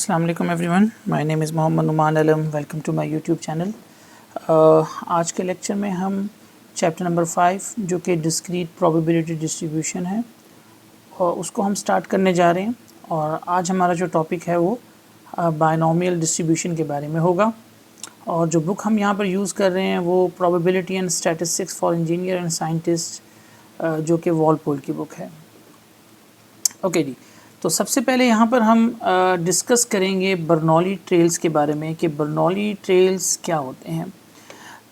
अस्सलाम वालेकुम everyone, my name is Mohammad Numan Alam. Welcome to my YouTube channel. आज के लेक्चर में हम चैप्टर नंबर 5 जो कि डिस्क्रीट प्रोबेबिलिटी डिस्ट्रीब्यूशन है और उसको हम स्टार्ट करने जा रहे हैं। और आज हमारा जो टॉपिक है वो बायनोमियल डिस्ट्रीब्यूशन के बारे में होगा। और जो बुक हम यहाँ पर यूज़ कर रहे हैं वो probability and statistics for engineer and scientist जो कि वॉलपोल की बुक है। ओके जी, तो सबसे पहले यहाँ पर हम डिस्कस करेंगे बर्नौली ट्रेल्स के बारे में कि बर्नौली ट्रेल्स क्या होते हैं।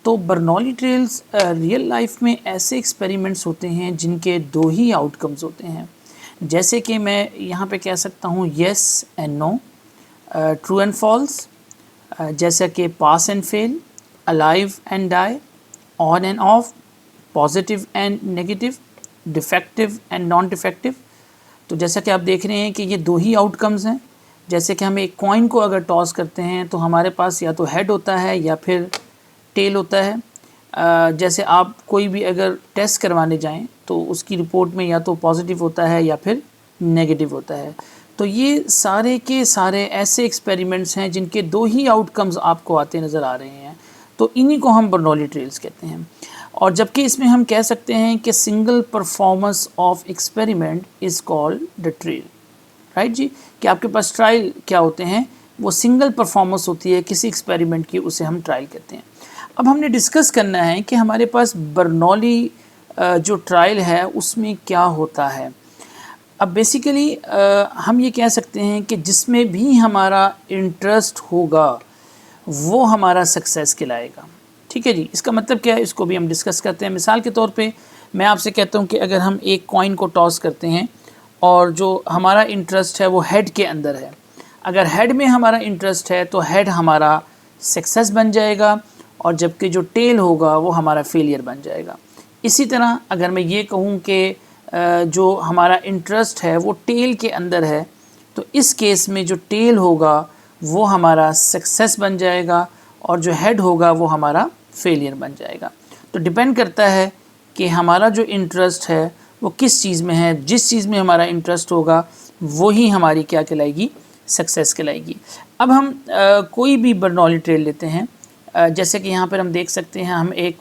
तो बर्नौली ट्रेल्स रियल लाइफ में ऐसे एक्सपेरिमेंट्स होते हैं जिनके दो ही आउटकम्स होते हैं। जैसे कि मैं यहाँ पे कह सकता हूँ yes and no, true and false, जैसा कि pass and fail, alive and die, on and off, positive and negative, defective and non defective. तो जैसा कि आप देख रहे हैं कि ये दो ही आउटकम्स हैं। जैसे कि हम एक कॉइन को अगर टॉस करते हैं तो हमारे पास या तो हेड होता है या फिर टेल होता है। जैसे आप कोई भी अगर टेस्ट करवाने जाएं तो उसकी रिपोर्ट में या तो पॉजिटिव होता है या फिर नेगेटिव होता है। तो ये सारे के सारे ऐसे एक्सपेरिमेंट्स हैं जिनके दो ही आउटकम्स आपको आते नज़र आ रहे हैं। तो इन्हीं को हम बर्नौली ट्रेल्स कहते हैं। और जबकि इसमें हम कह सकते हैं कि single performance of experiment is called the trial, right जी। कि आपके पास ट्रायल क्या होते हैं, वो सिंगल परफॉर्मेंस होती है किसी एक्सपेरिमेंट की, उसे हम ट्रायल कहते हैं। अब हमने डिस्कस करना है कि हमारे पास बर्नौली जो ट्रायल है उसमें क्या होता है। अब बेसिकली हम ये कह सकते हैं कि जिसमें भी हमारा इंटरेस्ट होगा वो हमारा सक्सेस कहलाएगा। ठीक है जी, इसका मतलब क्या है, इसको भी हम डिस्कस करते हैं। मिसाल के तौर पे मैं आपसे कहता हूँ कि अगर हम एक कॉइन को टॉस करते हैं और जो हमारा इंटरेस्ट है वो हेड के अंदर है, अगर हेड में हमारा इंटरेस्ट है तो हेड हमारा सक्सेस बन जाएगा और जबकि जो टेल होगा वो हमारा फेलियर बन जाएगा। इसी तरह अगर मैं ये कहूँ कि जो हमारा इंटरेस्ट है वो टेल के अंदर है तो इस केस में जो टेल होगा वो हमारा सक्सेस बन जाएगा और जो हेड होगा वो हमारा फेलियर बन जाएगा। तो डिपेंड करता है कि हमारा जो इंटरेस्ट है वो किस चीज़ में है। जिस चीज़ में हमारा इंटरेस्ट होगा वो ही हमारी क्या कहलाएगी, सक्सेस कहलाएगी। अब हम कोई भी बर्नौली ट्रेल लेते हैं। जैसे कि यहाँ पर हम देख सकते हैं, हम एक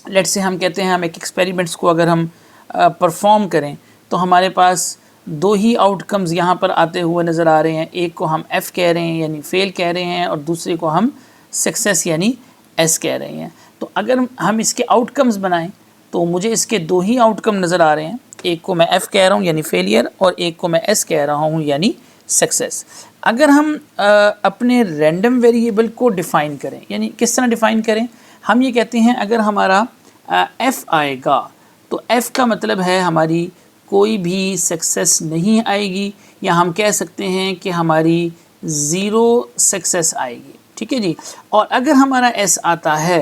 लेट से हम कहते हैं हम एक एक्सपेरिमेंट्स को अगर हम परफॉर्म करें तो हमारे पास दो ही आउटकम्स यहाँ पर आते हुए नज़र आ रहे हैं। एक को हम एफ़ कह रहे हैं यानी फेल कह रहे हैं और दूसरे को हम सक्सेस यानी एस कह रहे हैं। तो अगर हम इसके आउटकम्स बनाएं तो मुझे इसके दो ही आउटकम नज़र आ रहे हैं। एक को मैं एफ़ कह रहा हूँ यानी फेलियर और एक को मैं एस कह रहा हूँ यानी सक्सेस। अगर हम अपने रैंडम वेरिएबल को डिफ़ाइन करें, यानी किस तरह डिफ़ाइन करें, हम ये कहते हैं अगर हमारा एफ़ आएगा तो एफ़ का मतलब है हमारी कोई भी सक्सेस नहीं आएगी, या हम कह सकते हैं कि हमारी ज़ीरो सक्सेस आएगी। ठीक है जी। और अगर हमारा एस आता है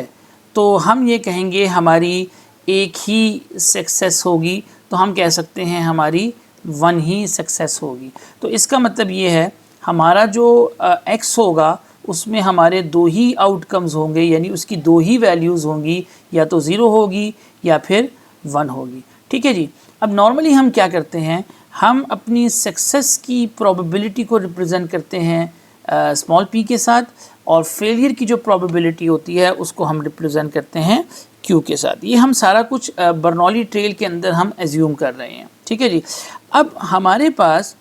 तो हम ये कहेंगे हमारी एक ही सक्सेस होगी, तो हम कह सकते हैं हमारी वन ही सक्सेस होगी। तो इसका मतलब ये है हमारा जो एक्स होगा उसमें हमारे दो ही आउटकम्स होंगे, यानी उसकी दो ही वैल्यूज़ होंगी, या तो ज़ीरो होगी या फिर वन होगी। ठीक है जी। अब नॉर्मली हम क्या करते हैं, हम अपनी सक्सेस की प्रोबेबिलिटी को रिप्रेजेंट करते हैं स्मॉल p के साथ, और फेलियर की जो प्रोबेबिलिटी होती है उसको हम रिप्रेजेंट करते हैं q के साथ। ये हम सारा कुछ बर्नौली ट्रेल के अंदर हम एज्यूम कर रहे हैं। ठीक है जी। अब हमारे पास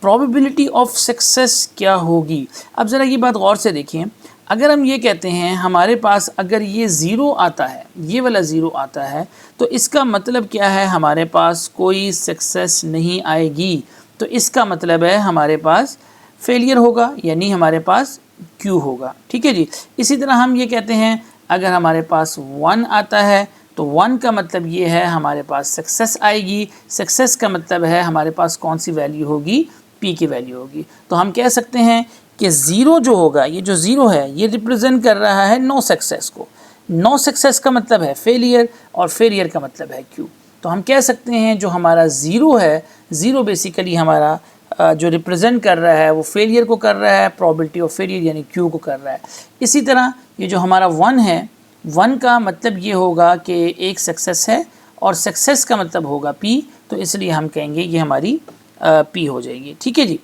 प्रोबेबिलिटी ऑफ सक्सेस क्या होगी। अब ज़रा ये बात गौर से देखिए, अगर हम ये कहते हैं हमारे पास अगर ये ज़ीरो आता है, ये वाला ज़ीरो आता है, तो इसका मतलब क्या है, हमारे पास कोई सक्सेस नहीं आएगी। तो इसका मतलब है हमारे पास फेलियर होगा, यानी हमारे पास क्यू होगा। ठीक है जी। इसी तरह हम ये कहते हैं अगर हमारे पास वन आता है तो वन का मतलब ये है हमारे पास सक्सेस आएगी। सक्सेस का मतलब है हमारे पास कौन सी वैल्यू होगी, पी की वैल्यू होगी। तो हम कह सकते हैं कि ज़ीरो जो होगा, ये जो ज़ीरो है ये रिप्रेजेंट कर रहा है नो सक्सेस को। नो सक्सेस का मतलब है फेलियर और फेलियर का मतलब है क्यू। तो हम कह सकते हैं जो हमारा ज़ीरो है, ज़ीरो बेसिकली हमारा जो रिप्रेजेंट कर रहा है वो फेलियर को कर रहा है, प्रोबेबिलिटी ऑफ फेलियर यानी क्यू को कर रहा है। इसी तरह ये जो हमारा वन है, वन का मतलब ये होगा कि एक सक्सेस है और सक्सेस का मतलब होगा पी, तो इसलिए हम कहेंगे ये हमारी पी हो जाएगी। ठीक है जी।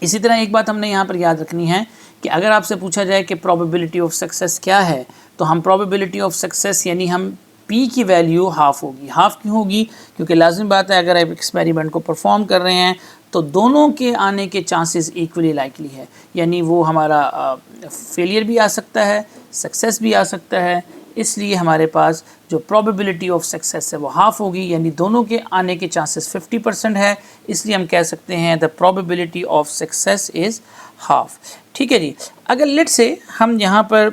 इसी तरह एक बात हमने यहाँ पर याद रखनी है कि अगर आपसे पूछा जाए कि प्रोबेबिलिटी ऑफ सक्सेस क्या है, तो हम प्रोबेबिलिटी ऑफ सक्सेस यानी हम P की वैल्यू हाफ़ होगी। हाफ़ क्यों होगी? क्योंकि लाजिम बात है, अगर आप एक्सपेरिमेंट को परफॉर्म कर रहे हैं तो दोनों के आने के चांसेस इक्वली लाइकली है, यानी वो हमारा फेलियर भी आ सकता है, सक्सेस भी आ सकता है। इसलिए हमारे पास जो प्रोबेबिलिटी ऑफ सक्सेस है वो हाफ़ होगी, यानी दोनों के आने के चांसेस 50% है। इसलिए हम कह सकते हैं the probability of success is half. ठीक है जी। अगर लेट से हम यहाँ पर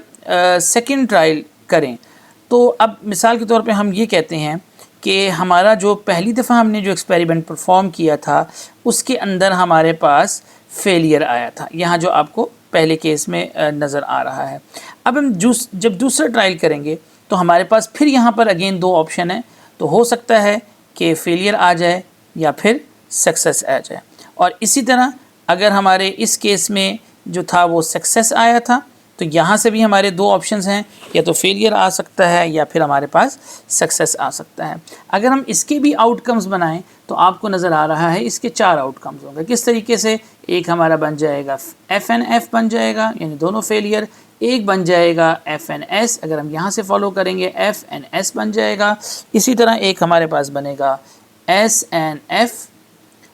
सेकंड ट्रायल करें, तो अब मिसाल के तौर पे हम ये कहते हैं कि हमारा जो पहली दफ़ा हमने जो एक्सपेरिमेंट परफॉर्म किया था उसके अंदर हमारे पास फेलियर आया था, यहाँ जो आपको पहले केस में नज़र आ रहा है। अब हम जब दूसरा ट्रायल करेंगे तो हमारे पास फिर यहाँ पर अगेन दो ऑप्शन है, तो हो सकता है कि फेलियर आ जाए या फिर सक्सेस आ जाए। और इसी तरह अगर हमारे इस केस में जो था वो सक्सेस आया था, तो यहाँ से भी हमारे दो ऑप्शंस हैं, या तो फेलियर आ सकता है या फिर हमारे पास सक्सेस आ सकता है। अगर हम इसके भी आउटकम्स बनाएं तो आपको नज़र आ रहा है इसके 4 आउटकम्स होंगे। किस तरीके से? एक हमारा बन जाएगा FNF बन जाएगा, यानी दोनों फेलियर। एक बन जाएगा FNS, अगर हम यहाँ से फॉलो करेंगे FNS बन जाएगा। इसी तरह एक हमारे पास बनेगा SNF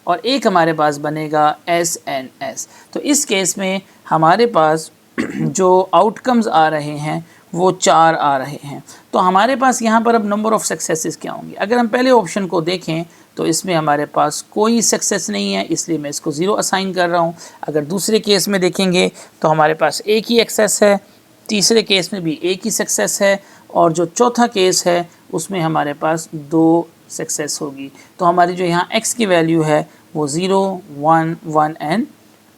और एक हमारे पास बनेगा SNS। तो इस केस में हमारे पास जो आउटकम्स आ रहे हैं वो 4 आ रहे हैं। तो हमारे पास यहाँ पर अब नंबर ऑफ़ सक्सेसेस क्या होंगे? अगर हम पहले ऑप्शन को देखें तो इसमें हमारे पास कोई सक्सेस नहीं है, इसलिए मैं इसको 0 असाइन कर रहा हूँ। अगर दूसरे केस में देखेंगे तो हमारे पास एक ही एक्सेस है, तीसरे केस में भी एक ही सक्सेस है, और जो चौथा केस है उसमें हमारे पास 2 सक्सेस होगी। तो हमारी जो यहाँ x की वैल्यू है वो 0, 1, 1 एंड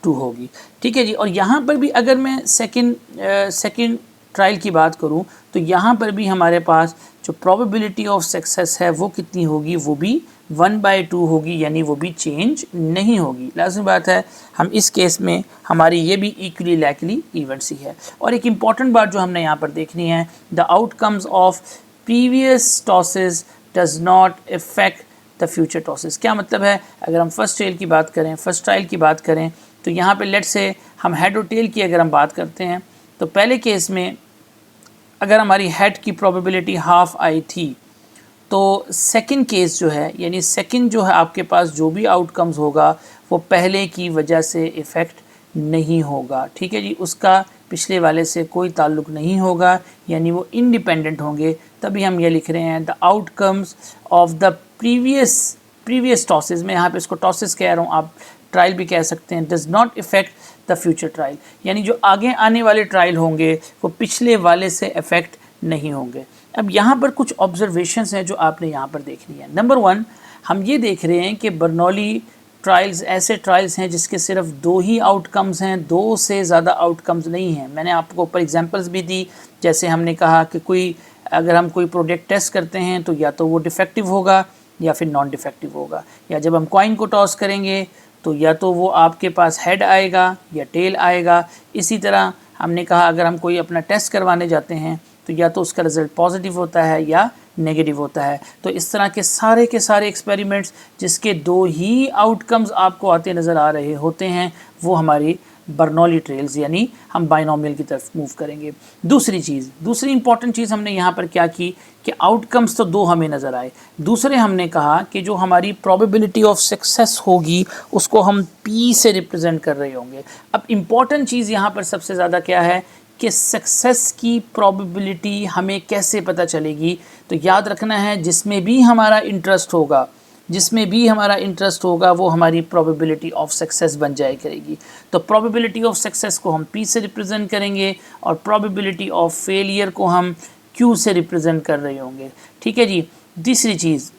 2 होगी। ठीक है जी। और यहाँ पर भी अगर मैं सेकंड ट्रायल की बात करूँ तो यहाँ पर भी हमारे पास जो प्रोबेबिलिटी ऑफ सक्सेस है वो कितनी होगी? वो भी 1/2 होगी, यानी वो भी चेंज नहीं होगी। लाज़िम बात है, हम इस केस में हमारी ये भी इक्वली लाइकली इवेंट्स ही है। और एक इम्पॉर्टेंट बात जो हमने यहाँ पर देखनी है, the outcomes of previous tosses does not effect the future tosses. क्या मतलब है? अगर हम फर्स्ट ट्रायल की बात करें तो यहाँ पे लेट से हम हेड और टेल की अगर हम बात करते हैं तो पहले केस में अगर हमारी हेड की प्रोबेबिलिटी हाफ़ आई थी, तो सेकंड केस जो है, यानी सेकंड जो है आपके पास जो भी आउटकम्स होगा वो पहले की वजह से इफ़ेक्ट नहीं होगा। ठीक है जी। उसका पिछले वाले से कोई ताल्लुक़ नहीं होगा, यानी वो इंडिपेंडेंट होंगे। तभी हम ये लिख रहे हैं the outcomes of the previous tosses. मैं यहाँ पे इसको टॉसेस कह रहा हूँ, आप ट्रायल भी कह सकते हैं। Does not effect the future trial, यानी जो आगे आने वाले ट्रायल होंगे वो पिछले वाले से इफ़ेक्ट नहीं होंगे। अब यहाँ पर कुछ ऑब्जर्वेशंस हैं जो आपने यहाँ पर देखनी है। नंबर 1, हम ये देख रहे हैं कि बर्नौली ट्रायल्स ऐसे ट्रायल्स हैं जिसके सिर्फ 2 ही आउटकम्स हैं, 2 से ज़्यादा आउटकम्स नहीं हैं। मैंने आपको ऊपर एग्जांपल्स भी दी, जैसे हमने कहा कि अगर हम कोई प्रोडक्ट टेस्ट करते हैं तो या तो वो डिफेक्टिव होगा या फिर नॉन डिफेक्टिव होगा, या जब हम कॉइन को टॉस करेंगे तो या तो वो आपके पास हेड आएगा या टेल आएगा। इसी तरह हमने कहा अगर हम कोई अपना टेस्ट करवाने जाते हैं तो या तो उसका रिज़ल्ट पॉजिटिव होता है या नेगेटिव होता है। तो इस तरह के सारे एक्सपेरिमेंट्स जिसके 2 ही आउटकम्स आपको आते नज़र आ रहे होते हैं वो हमारी बर्नौली ट्रायल्स, यानी हम बाइनोमियल की तरफ मूव करेंगे। दूसरी इंपॉर्टेंट चीज़ हमने यहाँ पर क्या की कि आउटकम्स तो 2 हमें नज़र आए। दूसरे हमने कहा कि जो हमारी प्रोबेबिलिटी ऑफ सक्सेस होगी उसको हम P से रिप्रेजेंट कर रहे होंगे। अब इम्पॉर्टेंट चीज़ यहाँ पर सबसे ज़्यादा क्या है कि सक्सेस की प्रोबेबिलिटी हमें कैसे पता चलेगी? तो याद रखना है जिसमें भी हमारा इंटरेस्ट होगा वो हमारी प्रोबेबिलिटी ऑफ सक्सेस बन जाया करेगी। तो प्रोबेबिलिटी ऑफ सक्सेस को हम P से रिप्रेजेंट करेंगे और प्रोबेबिलिटी ऑफ फेलियर को हम Q से रिप्रेजेंट कर रहे होंगे। ठीक है जी। तीसरी चीज़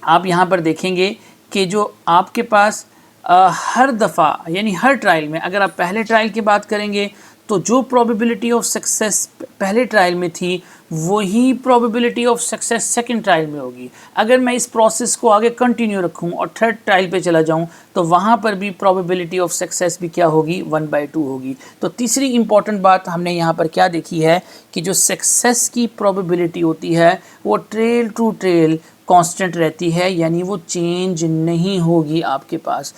आप यहाँ पर देखेंगे कि जो आपके पास हर दफ़ा यानी हर ट्रायल में, अगर आप पहले ट्रायल की बात करेंगे तो जो प्रोबेबिलिटी ऑफ सक्सेस पहले ट्रायल में थी वही probability of success second trial में होगी। अगर मैं इस प्रोसेस को आगे कंटिन्यू रखूं और थर्ड ट्रायल पे चला जाऊं तो वहाँ पर भी प्रोबेबिलिटी ऑफ सक्सेस भी क्या होगी? 1/2 होगी। तो तीसरी इंपॉर्टेंट बात हमने यहाँ पर क्या देखी है कि जो सक्सेस की प्रोबेबिलिटी होती है वो ट्रेल टू ट्रेल कांस्टेंट रहती है, यानी वो चेंज नहीं होगी आपके पास।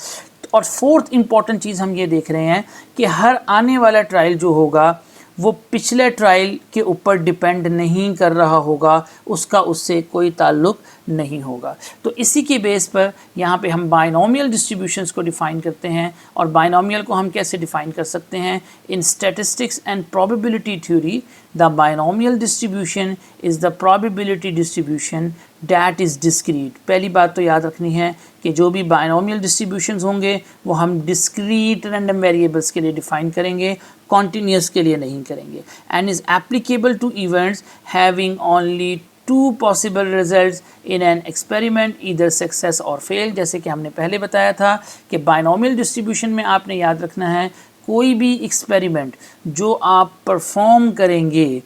और फोर्थ इंपॉर्टेंट चीज़ हम ये देख रहे हैं कि हर आने वाला ट्रायल जो होगा वो पिछले ट्रायल के ऊपर डिपेंड नहीं कर रहा होगा, उसका उससे कोई ताल्लुक नहीं होगा। तो इसी के बेस पर यहाँ पे हम बाइनोमियल डिस्ट्रीब्यूशंस को डिफ़ाइन करते हैं। और बाइनोमियल को हम कैसे डिफ़ाइन कर सकते हैं? इन statistics and probability theory the binomial distribution is the probability distribution that is discrete. पहली बात तो याद रखनी है कि जो भी बाइनोमियल डिस्ट्रीब्यूशंस होंगे वो हम डिस्क्रीट रैंडम वेरिएबल्स के लिए डिफ़ाइन करेंगे, कॉन्टीन्यूस के लिए नहीं करेंगे। And is applicable to events having only two possible results in an experiment, either success और फेल। जैसे कि हमने पहले बताया था कि बाइनोमियल डिस्ट्रीब्यूशन में आपने याद रखना है कोई भी एक्सपेरिमेंट जो आप परफॉर्म करेंगे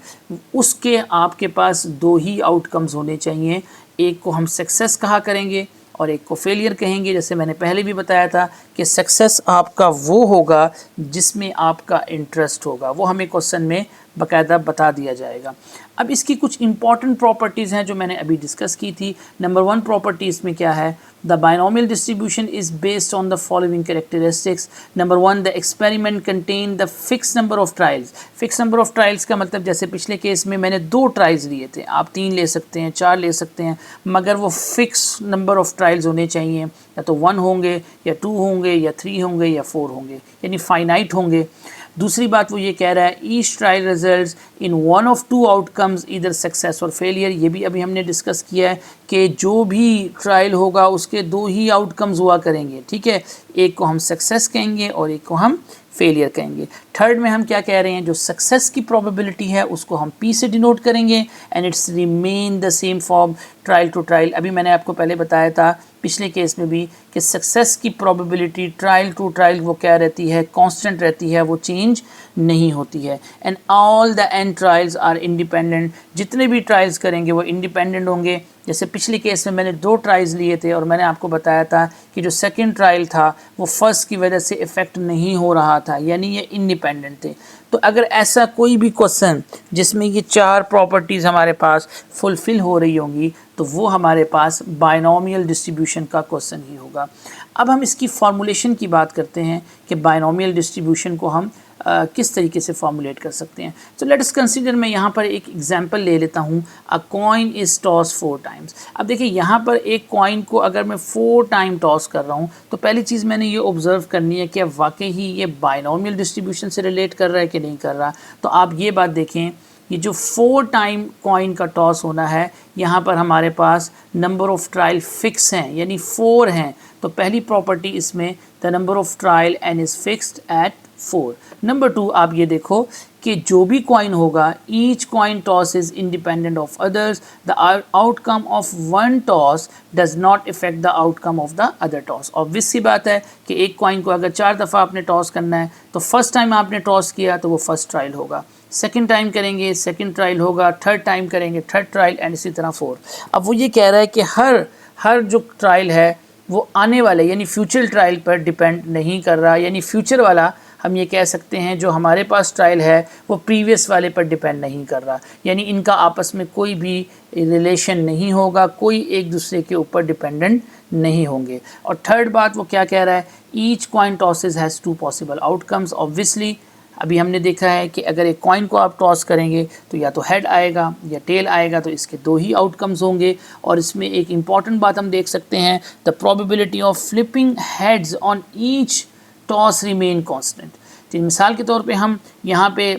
उसके आपके पास दो ही आउटकम्स होने चाहिए, एक को हम सक्सेस कहा करेंगे और एक को फेलियर कहेंगे। जैसे मैंने पहले भी बताया था कि सक्सेस आपका वो होगा जिसमें आपका इंटरेस्ट होगा, वो हमें क्वेश्चन में बाकायदा बता दिया जाएगा। अब इसकी कुछ इंपॉर्टेंट प्रॉपर्टीज़ हैं जो मैंने अभी डिस्कस की थी। नंबर 1 प्रॉपर्टी इसमें क्या है? The binomial distribution is based on the following characteristics. Number 1, the experiment contain the fix number of trials. Fix number of trials का मतलब जैसे पिछले केस में मैंने 2 ट्रायल्स लिए थे, आप 3 ले सकते हैं, 4 ले सकते हैं, मगर वो फिक्स नंबर ऑफ ट्रायल्स होने चाहिए, या तो 1 होंगे या 2 होंगे या 3 होंगे या 4 होंगे, यानी फाइनाइट होंगे। दूसरी बात वो ये कह रहा है each trial results in one of two outcomes either success और फेलियर। ये भी अभी हमने डिस्कस किया है कि जो भी ट्रायल होगा उसके 2 ही आउटकम्स हुआ करेंगे, ठीक है, एक को हम सक्सेस कहेंगे और एक को हम फेलियर कहेंगे। थर्ड में हम क्या कह रहे हैं, जो सक्सेस की प्रोबेबिलिटी है उसको हम P से डिनोट करेंगे and it's remain the same from trial to trial. अभी मैंने आपको पहले बताया था पिछले केस में भी कि सक्सेस की प्रोबेबिलिटी ट्रायल टू ट्रायल वो क्या रहती है, कांस्टेंट रहती है, वो चेंज नहीं होती है। And all the n trials are independent, जितने भी ट्रायल्स करेंगे वो इंडिपेंडेंट होंगे। जैसे पिछले केस में मैंने 2 ट्रायल्स लिए थे और मैंने आपको बताया था कि जो सेकंड ट्रायल था वो फर्स्ट की वजह से इफ़ेक्ट नहीं हो रहा था, यानी ये इंडिपेंडेंट थे। तो अगर ऐसा कोई भी क्वेश्चन जिसमें ये 4 प्रॉपर्टीज़ हमारे पास फुलफ़िल हो रही होंगी तो वो हमारे पास बाइनोमियल डिस्ट्रीब्यूशन का क्वेश्चन ही होगा। अब हम इसकी फॉर्मूलेशन की बात करते हैं कि बाइनोमियल डिस्ट्रीब्यूशन को हम किस तरीके से फॉर्मुलेट कर सकते हैं। तो लेट अस कंसीडर, मैं यहाँ पर एक एग्जांपल ले लेता हूँ। अ कॉइन इज़ टॉस 4 टाइम्स। अब देखिए यहाँ पर एक कॉइन को अगर मैं 4 टाइम टॉस कर रहा हूँ तो पहली चीज़ मैंने ये ऑब्ज़र्व करनी है कि वाकई ही ये बाइनोमियल डिस्ट्रीब्यूशन से रिलेट कर रहा है कि नहीं कर रहा। तो आप ये बात देखें, ये जो 4 टाइम कॉइन का टॉस होना है, यहाँ पर हमारे पास नंबर ऑफ़ ट्रायल फिक्स हैं, यानी 4 हैं। तो पहली प्रॉपर्टी इसमें the number of trial n is fixed at 4। Number 2, आप ये देखो कि जो भी कॉइन होगा each coin toss is independent of others, the outcome of one toss does not effect the outcome of the other toss. Obvious सी बात है कि एक कॉइन को अगर 4 दफ़ा आपने टॉस करना है तो फर्स्ट टाइम आपने टॉस किया तो वो फर्स्ट ट्रायल होगा, सेकंड टाइम करेंगे सेकंड ट्रायल होगा, थर्ड टाइम करेंगे थर्ड ट्रायल, एंड इसी तरह 4। अब वो ये कह रहा है कि हर जो ट्रायल है वो आने वाले यानी फ्यूचर ट्रायल पर डिपेंड नहीं कर रहा, यानी फ्यूचर वाला हम ये कह सकते हैं जो हमारे पास ट्रायल है वो प्रीवियस वाले पर डिपेंड नहीं कर रहा, यानी इनका आपस में कोई भी रिलेशन नहीं होगा, कोई एक दूसरे के ऊपर डिपेंडेंट नहीं होंगे। और थर्ड बात वो क्या कह रहा है, each coin tosses has 2 possible outcomes. Obviously अभी हमने देखा है कि अगर एक कॉइन को आप टॉस करेंगे तो या तो हेड आएगा या टेल आएगा, तो इसके 2 ही आउटकम्स होंगे। और इसमें एक इम्पॉर्टेंट बात हम देख सकते हैं, the probability of flipping heads on each toss remain constant. तो मिसाल के तौर पे हम यहाँ पे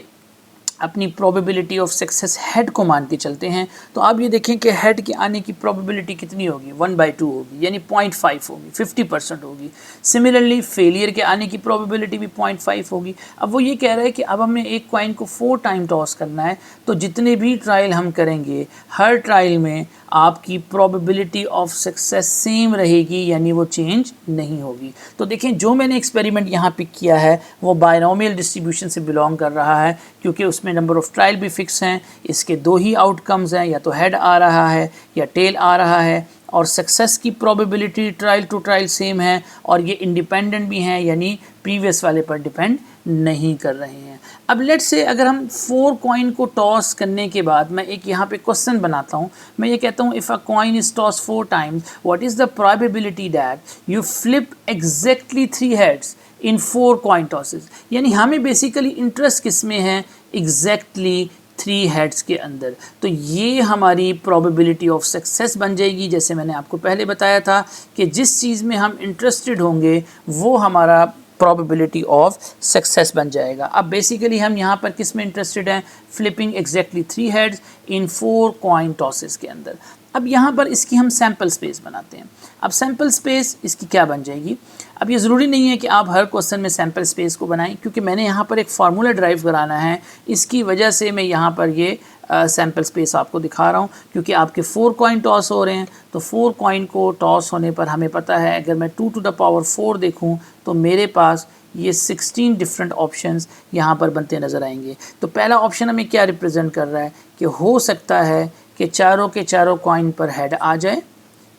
अपनी प्रोबेबिलिटी ऑफ सक्सेस हेड को मान के चलते हैं, तो आप ये देखें कि हेड के आने की प्रोबेबिलिटी कितनी होगी, 1/2 होगी, यानी 0.5 होगी, 50% होगी। सिमिलरली फेलियर के आने की प्रोबेबिलिटी भी 0.5 होगी। अब वो ये कह रहा है कि अब हमें एक कॉइन को 4 टाइम टॉस करना है, तो जितने भी ट्रायल हम करेंगे हर ट्रायल में आपकी प्रोबेबिलिटी ऑफ सक्सेस सेम रहेगी, यानी वो चेंज नहीं होगी। तो देखें जो मैंने एक्सपेरिमेंट यहाँ पिक किया है वो बाइनोमियल डिस्ट्रीब्यूशन से बिलोंग कर रहा है, क्योंकि उसमें नंबर ऑफ़ ट्रायल भी फिक्स हैं, इसके 2 ही आउटकम्स हैं, या तो हेड आ रहा है या टेल आ रहा है, और सक्सेस की probability trial to trial same है, और ये इंडिपेंडेंट भी हैं, यानी प्रीवियस वाले पर डिपेंड नहीं कर रहे हैं। अब लेट्स से अगर हम 4 कॉइन को टॉस करने के बाद मैं एक यहाँ पे क्वेश्चन बनाता हूँ, मैं ये कहता हूँ if a coin is toss 4 times what is the probability that you flip exactly 3 heads in 4 coin tosses. यानी हमें बेसिकली इंटरेस्ट किस में है, एग्जैक्टली 3 हेड्स के अंदर। तो ये हमारी प्रोबेबिलिटी ऑफ सक्सेस बन जाएगी। जैसे मैंने आपको पहले बताया था कि जिस चीज़ में हम इंटरेस्टेड होंगे वो हमारा प्रोबेबिलिटी ऑफ सक्सेस बन जाएगा। अब बेसिकली हम यहाँ पर किस में इंटरेस्टेड हैं, flipping exactly 3 heads in 4 coin tosses के अंदर। अब यहाँ पर इसकी हम सैम्पल स्पेस बनाते हैं। अब सैम्पल स्पेस इसकी क्या बन जाएगी, अब ये ज़रूरी नहीं है कि आप हर क्वेश्चन में सैम्पल स्पेस को बनाएं, क्योंकि मैंने यहाँ पर एक फार्मूला ड्राइव कराना है, इसकी वजह से मैं यहाँ पर ये सैम्पल स्पेस आपको दिखा रहा हूँ। क्योंकि आपके 4 कॉइन टॉस हो रहे हैं, तो 4 कॉइन को टॉस होने पर हमें पता है अगर मैं 2 टू द पावर 4 देखूँ तो मेरे पास ये 16 डिफरेंट ऑप्शंस यहाँ पर बनते नज़र आएंगे। तो पहला ऑप्शन हमें क्या रिप्रेजेंट कर रहा है कि हो सकता है कि चारों के चारों कॉइन पर हेड आ जाए।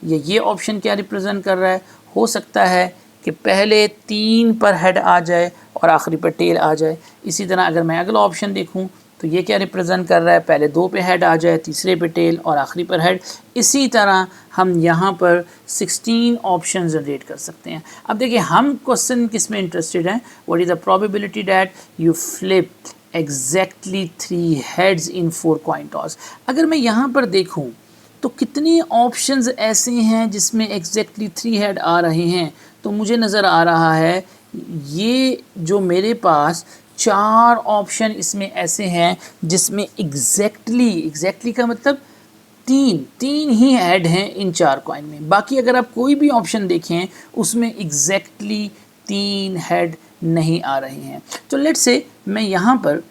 ये ऑप्शन क्या रिप्रेजेंट कर रहा है, हो सकता है कि पहले 3 पर हेड आ जाए और आखिरी पर टेल आ जाए। इसी तरह अगर मैं अगला ऑप्शन देखूं तो ये क्या रिप्रेजेंट कर रहा है, पहले 2 पे हेड आ जाए, तीसरे पे टेल और आखिरी पर हेड। इसी तरह हम यहाँ पर 16 ऑप्शन जनरेट कर सकते हैं। अब देखिए हम क्वेश्चन किस में इंटरेस्टेड हैं, what is the probability that you flip exactly 3 heads in 4 coin toss. अगर मैं यहाँ पर देखूँ तो कितने ऑप्शंस ऐसे हैं जिसमें एग्जैक्टली 3 हेड आ रहे हैं, तो मुझे नज़र आ रहा है ये जो मेरे पास 4 ऑप्शन इसमें ऐसे हैं जिसमें एग्जैक्टली का मतलब 3 ही हेड हैं इन 4 कॉइन में। बाकी अगर आप कोई भी ऑप्शन देखें उसमें एग्जैक्टली 3 हेड नहीं आ रहे हैं। तो लेट्स से मैं यहाँ पर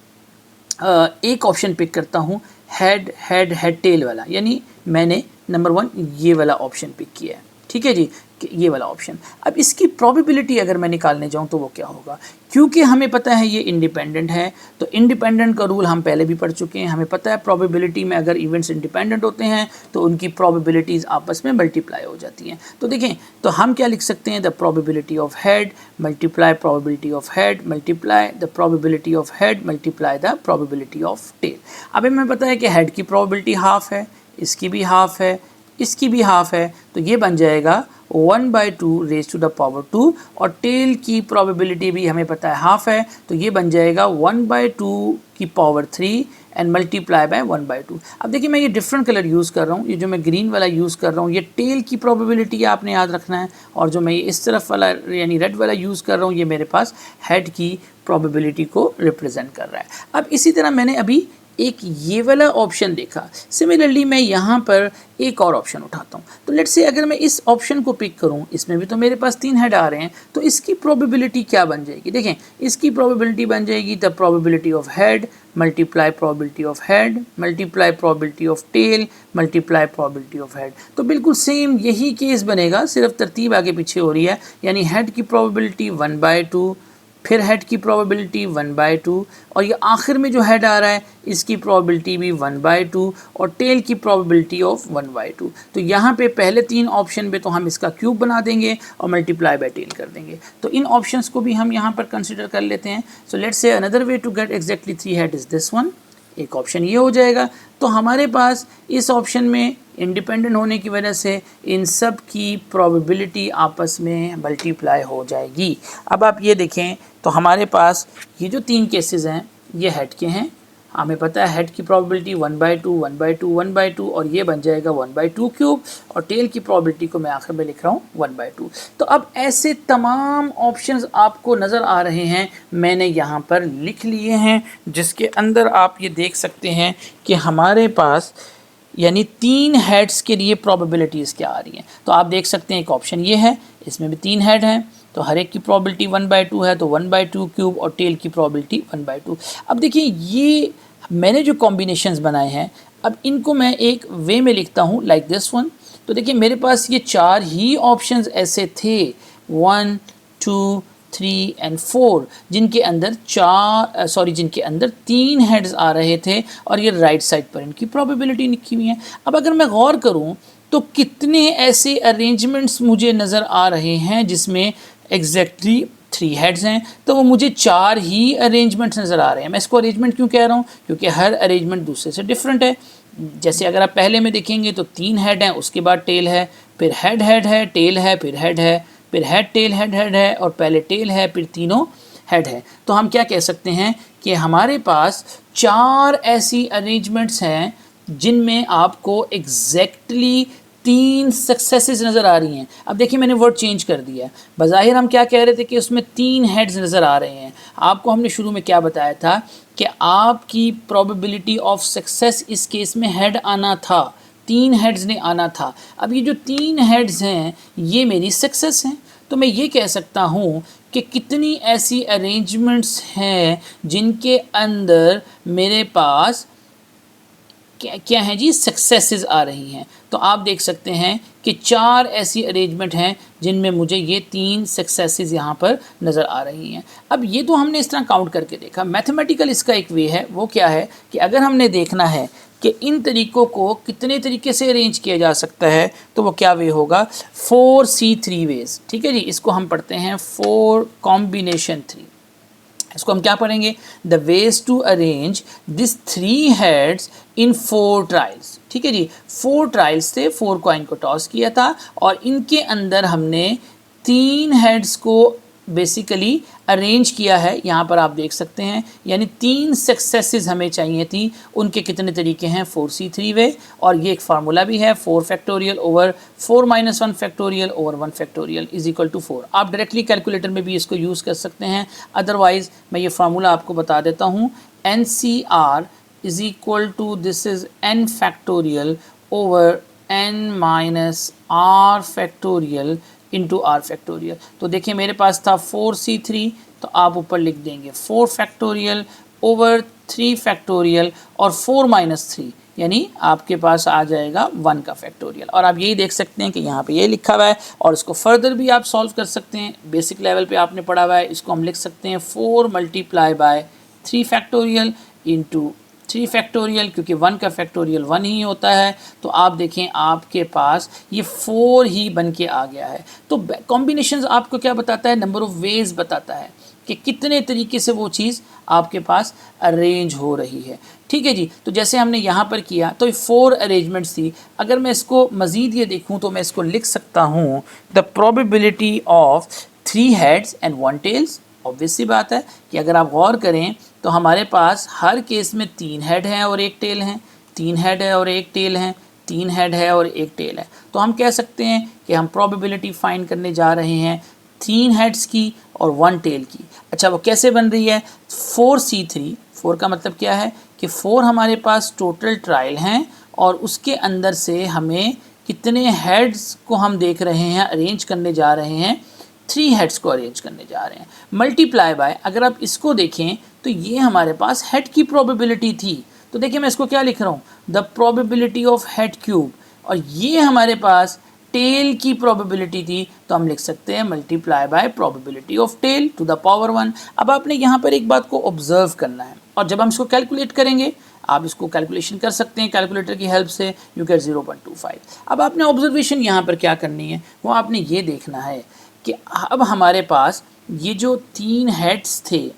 एक ऑप्शन पिक करता हूँ, हेड टेल वाला, यानी मैंने नंबर 1 ये वाला ऑप्शन पिक किया है, ठीक है जी, ये वाला ऑप्शन। अब इसकी प्रोबेबिलिटी अगर मैं निकालने जाऊं तो वो क्या होगा, क्योंकि हमें पता है ये इंडिपेंडेंट है, तो इंडिपेंडेंट का रूल हम पहले भी पढ़ चुके हैं। हमें पता है प्रोबेबिलिटी में अगर इवेंट्स इंडिपेंडेंट होते हैं तो उनकी प्रोबेबिलिटीज़ आपस में मल्टीप्लाई हो जाती हैं। तो देखें, तो हम क्या लिख सकते हैं, the probability of head multiply probability of head multiply the probability of head multiply the probability of tail. अब हमें पता है कि हेड की प्रोबेबिलिटी हाफ है, इसकी भी हाफ है, इसकी भी हाफ है, तो ये बन जाएगा 1/2 रेज़ टू द पावर 2। और टेल की प्रोबेबिलिटी भी हमें पता है हाफ है, तो ये बन जाएगा 1/2 की पावर 3 एंड मल्टीप्लाई बाय 1/2। अब देखिए मैं ये डिफरेंट कलर यूज़ कर रहा हूँ, ये जो मैं ग्रीन वाला यूज़ कर रहा हूँ ये टेल की प्रोबेबिलिटी आपने याद रखना है, और जो मैं ये इस तरफ वाला यानी रेड वाला यूज़ कर रहा हूँ ये मेरे पास हेड की प्रोबेबिलिटी को रिप्रेजेंट कर रहा है। अब इसी तरह मैंने अभी एक ये वाला ऑप्शन देखा, सिमिलरली मैं यहाँ पर एक और ऑप्शन उठाता हूँ। तो लेट्स से अगर मैं इस ऑप्शन को पिक करूँ, इसमें भी तो मेरे पास 3 हेड आ रहे हैं, तो इसकी प्रोबेबिलिटी क्या बन जाएगी, देखें इसकी प्रोबेबिलिटी बन जाएगी the probability of head multiply probability of head multiply probability of tail multiply probability of head. तो बिल्कुल सेम यही केस बनेगा, सिर्फ तरतीब आगे पीछे हो रही है। यानी हेड की प्रोबेबिलिटी 1/2, फिर हेड की प्रोबेबिलिटी 1/2, और ये आखिर में जो हेड आ रहा है इसकी प्रोबेबिलिटी भी 1/2 और टेल की प्रोबेबिलिटी ऑफ 1/2। तो यहाँ पे पहले 3 ऑप्शन पे तो हम इसका क्यूब बना देंगे और मल्टीप्लाई बाय टेल कर देंगे। तो इन ऑप्शंस को भी हम यहाँ पर कंसिडर कर लेते हैं। So let's say another way to get exactly 3 head is this one. एक ऑप्शन ये हो जाएगा। तो हमारे पास इस ऑप्शन में इंडिपेंडेंट होने की वजह से इन सब की प्रोबेबिलिटी आपस में मल्टीप्लाई हो जाएगी। अब आप ये देखें तो हमारे पास ये जो 3 केसेस हैं ये हेड के हैं, हमें पता है हेड की प्रोबेबिलिटी 1/2 1/2 1/2 और ये बन जाएगा 1/2 क्यूब, और टेल की प्रोबेबिलिटी को मैं आखिर में लिख रहा हूँ 1/2। तो अब ऐसे तमाम ऑप्शंस आपको नज़र आ रहे हैं, मैंने यहाँ पर लिख लिए हैं, जिसके अंदर आप ये देख सकते हैं कि हमारे पास यानी 3 हेड्स के लिए प्रोबेबिलिटीज़ क्या आ रही हैं। तो आप देख सकते हैं एक ऑप्शन ये है, इसमें भी 3 हेड हैं, तो हर एक की प्रोबेबिलिटी 1/2 है, तो 1/2 क्यूब और टेल की प्रोबेबिलिटी 1/2। अब देखिए ये मैंने जो कॉम्बिनेशंस बनाए हैं, अब इनको मैं एक वे में लिखता हूँ लाइक दिस वन। तो देखिए मेरे पास ये 4 ही ऑप्शंस ऐसे थे 1 2 3 एंड 4 जिनके अंदर जिनके अंदर 3 हेड्स आ रहे थे, और ये राइट साइड पर इनकी प्रोबेबिलिटी लिखी हुई है। अब अगर मैं गौर करूँ तो कितने ऐसे अरेंजमेंट्स मुझे नज़र आ रहे हैं जिसमें एग्जैक्टली 3 हेड्स हैं, तो वो मुझे 4 ही अरेंजमेंट्स नज़र आ रहे हैं। मैं इसको अरेंजमेंट क्यों कह रहा हूँ? क्योंकि हर अरेंजमेंट दूसरे से डिफरेंट है। जैसे अगर आप पहले में देखेंगे तो 3 हेड हैं, उसके बाद टेल है, फिर हेड हेड है, टेल है, फिर हेड है, फिर हेड टेल हेड हेड है, और पहले टेल है, फिर तीनों हेड है। तो हम क्या कह सकते हैं कि हमारे पास 4 ऐसी अरेंजमेंट्स हैं जिनमें आपको एग्जैक्टली 3 सक्सेसेस नज़र आ रही हैं। अब देखिए मैंने वर्ड चेंज कर दिया है। बज़ाहिर हम क्या कह रहे थे कि उसमें 3 हेड्स नज़र आ रहे हैं। आपको हमने शुरू में क्या बताया था कि आपकी प्रोबेबिलिटी ऑफ सक्सेस इस केस में हेड आना था, 3 हेड्स ने आना था। अब ये जो 3 हेड्स हैं ये मेरी सक्सेस हैं। तो मैं ये कह सकता हूँ कि कितनी ऐसी अरेंजमेंट्स हैं जिनके अंदर मेरे पास क्या है जी, सक्सेसेस आ रही हैं। तो आप देख सकते हैं कि 4 ऐसी अरेंजमेंट हैं जिनमें मुझे ये 3 सक्सेसेस यहाँ पर नज़र आ रही हैं। अब ये तो हमने इस तरह काउंट करके देखा। मैथमेटिकल इसका एक वे है, वो क्या है कि अगर हमने देखना है कि इन तरीक़ों को कितने तरीके से अरेंज किया जा सकता है, तो वो क्या वे होगा, 4C3 वेज। ठीक है जी, इसको हम पढ़ते हैं 4 कॉम्बिनेशन 3। इसको हम क्या पढ़ेंगे, the ways to arrange this 3 heads in 4 trials. ठीक है जी, 4 ट्रायल्स से 4 कॉइन को टॉस किया था और इनके अंदर हमने 3 हेड्स को बेसिकली अरेंज किया है। यहाँ पर आप देख सकते हैं, यानी 3 सक्सेसेस हमें चाहिए थी। उनके कितने तरीके हैं, 4C3 वे, और ये एक फार्मूला भी है 4 factorial over 4 - 1 factorial over 1 factorial is equal to 4। आप डायरेक्टली कैलकुलेटर में भी इसको यूज़ कर सकते हैं। अदरवाइज़ मैं ये फार्मूला आपको बता देता हूँ, NCR is equal to this is n factorial over n - r factorial into r factorial. तो देखिए मेरे पास था 4C3, तो आप ऊपर लिख देंगे 4 फैक्टोरियल ओवर 3 फैक्टोरियल और 4 - 3, यानी आपके पास आ जाएगा 1 का फैक्टोरियल। और आप यही देख सकते हैं कि यहाँ पे ये लिखा हुआ है, और इसको फर्दर भी आप सॉल्व कर सकते हैं। बेसिक लेवल पे आपने पढ़ा हुआ है, इसको हम लिख सकते हैं 4 × 3 फैक्टोरियल इंटू 3 फैक्टोरियल, क्योंकि 1 का फैक्टोरियल 1 ही होता है। तो आप देखें आपके पास ये 4 ही बन के आ गया है। तो कॉम्बिनेशंस आपको क्या बताता है, नंबर ऑफ़ वेज बताता है कि कितने तरीके से वो चीज़ आपके पास अरेंज हो रही है। ठीक है जी, तो जैसे हमने यहाँ पर किया तो 4 अरेंजमेंट्स थी। अगर मैं इसको मज़ीद ये देखूँ तो मैं इसको लिख सकता हूँ, the probability of 3 heads and 1 tails. Obvious सी बात है कि अगर आप गौर करें तो हमारे पास हर केस में 3 हेड हैं और 1 टेल हैं, 3 हेड है और 1 टेल हैं, 3 हेड है और 1 टेल है। तो हम कह सकते हैं कि हम प्रोबेबिलिटी फाइंड करने जा रहे हैं 3 हेड्स की और 1 टेल की। अच्छा, वो कैसे बन रही है, 4C3, 4 का मतलब क्या है कि 4 हमारे पास टोटल ट्रायल हैं और उसके अंदर से हमें कितने हेड्स को हम देख रहे हैं, अरेंज करने जा रहे हैं, 3 हेड्स को अरेंज करने जा रहे हैं। मल्टीप्लाई बाय, अगर आप इसको देखें तो ये हमारे पास हेड की प्रोबेबिलिटी थी। तो देखिए मैं इसको क्या लिख रहा हूँ, the probability of head cube, और ये हमारे पास टेल की प्रोबेबिलिटी थी। तो हम लिख सकते हैं multiply by probability of tail to the power 1। अब आपने यहाँ पर एक बात को ऑब्जर्व करना है, और जब हम इसको कैलकुलेट करेंगे, आप इसको कैलकुलेशन कर सकते हैं कैलकुलेटर की हेल्प से, यू गेट 0.25। अब आपने ऑब्जर्वेशन यहाँ पर क्या करनी है, वो आपने ये देखना है कि अब हमारे पास ये जो 3 हेड्स थे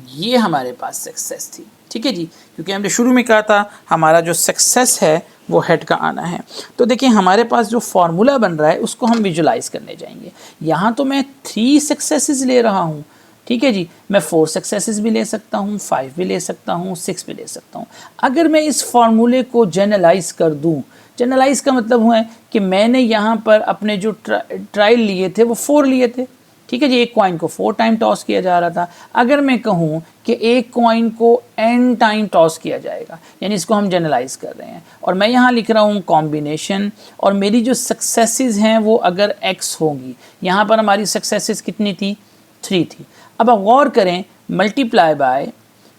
ये हमारे पास सक्सेस थी। ठीक है जी, क्योंकि हमने शुरू में कहा था हमारा जो सक्सेस है वो हेड का आना है। तो देखिए हमारे पास जो फार्मूला बन रहा है उसको हम विजुलाइज करने जाएंगे। यहाँ तो मैं 3 सक्सेसेस ले रहा हूँ, ठीक है जी, मैं 4 सक्सेसेस भी ले सकता हूँ, 5 भी ले सकता हूँ, 6 भी ले सकता हूँ। अगर मैं इस फार्मूले को जनरलाइज कर दूँ, जनरलाइज का मतलब हुआ है कि मैंने यहाँ पर अपने जो ट्रायल लिए थे वो 4 लिए थे। ठीक है जी, एक कॉइन को 4 टाइम टॉस किया जा रहा था। अगर मैं कहूँ कि एक कॉइन को n टाइम टॉस किया जाएगा, यानी इसको हम जनरलाइज कर रहे हैं, और मैं यहाँ लिख रहा हूँ कॉम्बिनेशन, और मेरी जो सक्सेसेस हैं वो अगर x होंगी, यहाँ पर हमारी सक्सेसेस कितनी थी, 3 थी। अब आप गौर करें, मल्टीप्लाई बाय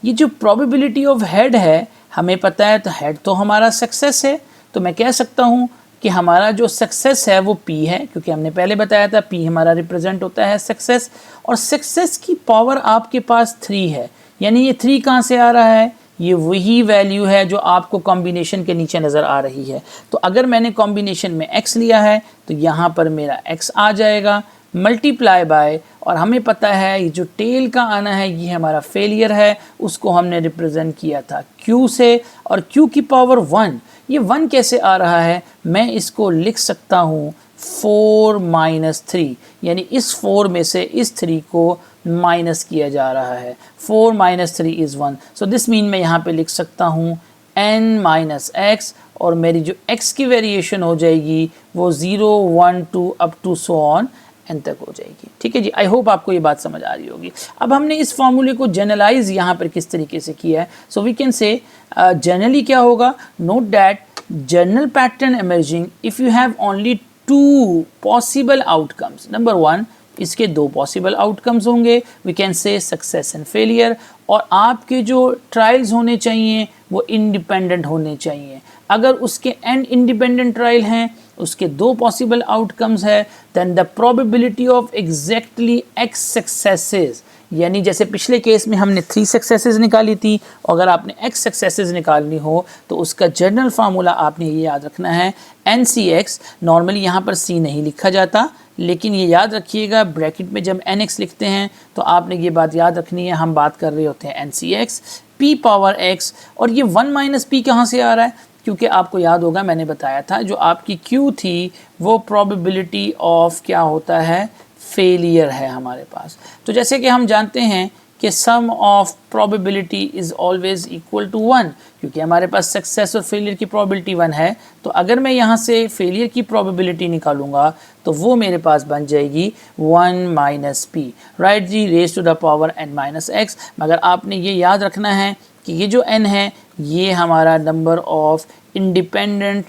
ये जो प्रोबेबिलिटी ऑफ हेड है, हमें पता है तो हेड तो हमारा सक्सेस है, तो मैं कह सकता हूँ कि हमारा जो सक्सेस है वो P है, क्योंकि हमने पहले बताया था P हमारा रिप्रेजेंट होता है सक्सेस, और सक्सेस की पावर आपके पास 3 है। यानी ये 3 कहाँ से आ रहा है, ये वही वैल्यू है जो आपको कॉम्बिनेशन के नीचे नज़र आ रही है। तो अगर मैंने कॉम्बिनेशन में x लिया है तो यहाँ पर मेरा x आ जाएगा, मल्टीप्लाई बाय, और हमें पता है ये जो टेल का आना है ये हमारा फेलियर है, उसको हमने रिप्रेजेंट किया था Q से, और Q की पावर 1, ये 1 कैसे आ रहा है, मैं इसको लिख सकता हूँ 4 माइनस 3, यानी इस 4 में से इस 3 को माइनस किया जा रहा है, 4 minus 3 is 1, so this mean मैं यहाँ पे लिख सकता हूँ n माइनस एक्स, और मेरी जो x की वेरिएशन हो जाएगी वो 0 1 2 up to so on n तक हो जाएगी। ठीक है जी, आई होप आपको ये बात समझ आ रही होगी। अब हमने इस फॉर्मूले को जनरलाइज यहाँ पर किस तरीके से किया है, so we can say generally क्या होगा, note that general pattern emerging if you have only 2 possible outcomes, number 1 इसके 2 पॉसिबल आउटकम्स होंगे, we can say success and failure, और आपके जो ट्रायल्स होने चाहिए वो इंडिपेंडेंट होने चाहिए। अगर उसके n इंडिपेंडेंट ट्रायल हैं, उसके 2 पॉसिबल आउटकम्स है, then the probability of exactly x successes, यानी जैसे पिछले केस में हमने 3 सक्सेसेस निकाली थी, अगर आपने x सक्सेसेस निकालनी हो तो उसका जनरल फार्मूला आपने ये याद रखना है NCX, नॉर्मली यहाँ पर C नहीं लिखा जाता, लेकिन ये याद रखिएगा ब्रैकेट में जब NX लिखते हैं तो आपने ये बात याद रखनी है, हम बात कर रहे होते हैं NCX P पावर X, और ये 1 माइनस P कहाँ से आ रहा है, क्योंकि आपको याद होगा मैंने बताया था जो आपकी Q थी वो प्रोबेबिलिटी ऑफ क्या होता है, फेलियर है हमारे पास। तो जैसे कि हम जानते हैं कि sum of probability is always equal to 1, क्योंकि हमारे पास सक्सेस और फेलियर की प्रोबेबिलिटी 1 है, तो अगर मैं यहाँ से फेलियर की प्रोबेबिलिटी निकालूंगा तो वो मेरे पास बन जाएगी 1 माइनस पी, राइट जी, raise to the power n minus x. मगर आपने ये याद रखना है कि ये जो n है ये हमारा नंबर ऑफ इंडिपेंडेंट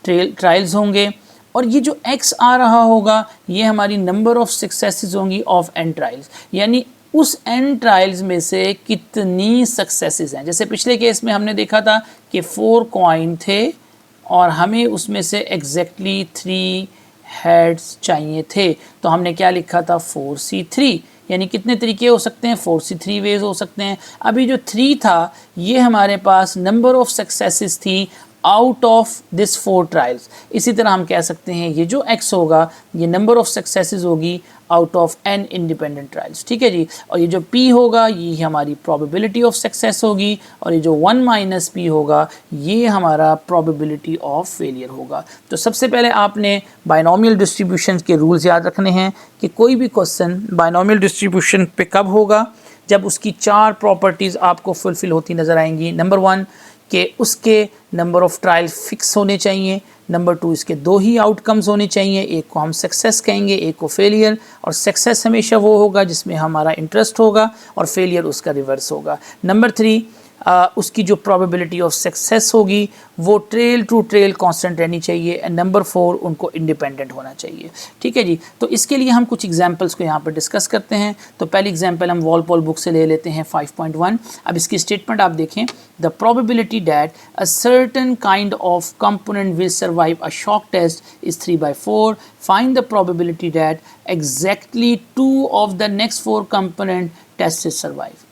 ट्रायल्स होंगे, और ये जो x आ रहा होगा ये हमारी नंबर ऑफ सक्सेसेस होंगी ऑफ n ट्रायल्स, यानी उस n ट्रायल्स में से कितनी सक्सेसेस हैं। जैसे पिछले केस में हमने देखा था कि 4 कॉइन थे और हमें उसमें से एग्जैक्टली 3 हेड्स चाहिए थे, तो हमने क्या लिखा था 4C3, यानी कितने तरीके हो सकते हैं, 4C3 वेज हो सकते हैं। अभी जो 3 था ये हमारे पास नंबर ऑफ सक्सेसेस थी आउट ऑफ दिस 4 ट्रायल्स। इसी तरह हम कह सकते हैं ये जो x होगा ये नंबर ऑफ सक्सेसेस होगी out of n independent trials. ठीक है जी, और ये जो p होगा ये हमारी प्रोबेबिलिटी ऑफ सक्सेस होगी, और ये जो 1 माइनस p होगा ये हमारा प्रोबेबिलिटी ऑफ फेलियर होगा। तो सबसे पहले आपने बाइनोमियल डिस्ट्रीब्यूशन के रूल्स याद रखने हैं कि कोई भी क्वेश्चन बाइनोमियल डिस्ट्रीब्यूशन पे कब होगा, जब उसकी 4 प्रॉपर्टीज़ आपको फुलफिल होती नज़र आएंगी। नंबर 1 कि उसके नंबर ऑफ ट्रायल फिक्स होने चाहिए, नंबर 2 इसके 2 ही आउटकम्स होने चाहिए, एक को हम सक्सेस कहेंगे एक को फेलियर, और सक्सेस हमेशा वो होगा जिसमें हमारा इंटरेस्ट होगा और फेलियर उसका रिवर्स होगा। नंबर 3 उसकी जो प्रोबेबिलिटी ऑफ सक्सेस होगी वो ट्रेल टू ट्रेल कांस्टेंट रहनी चाहिए, एंड नंबर 4 उनको इंडिपेंडेंट होना चाहिए। ठीक है जी, तो इसके लिए हम कुछ एग्जांपल्स को यहाँ पर डिस्कस करते हैं। तो पहली एग्जांपल हम वॉलपॉल बुक से ले लेते हैं 5.1। अब इसकी स्टेटमेंट आप देखें, the probability that a certain kind of component will survive a shock test is 3/4, find the probability that exactly 2 of the next 4 component test is survive.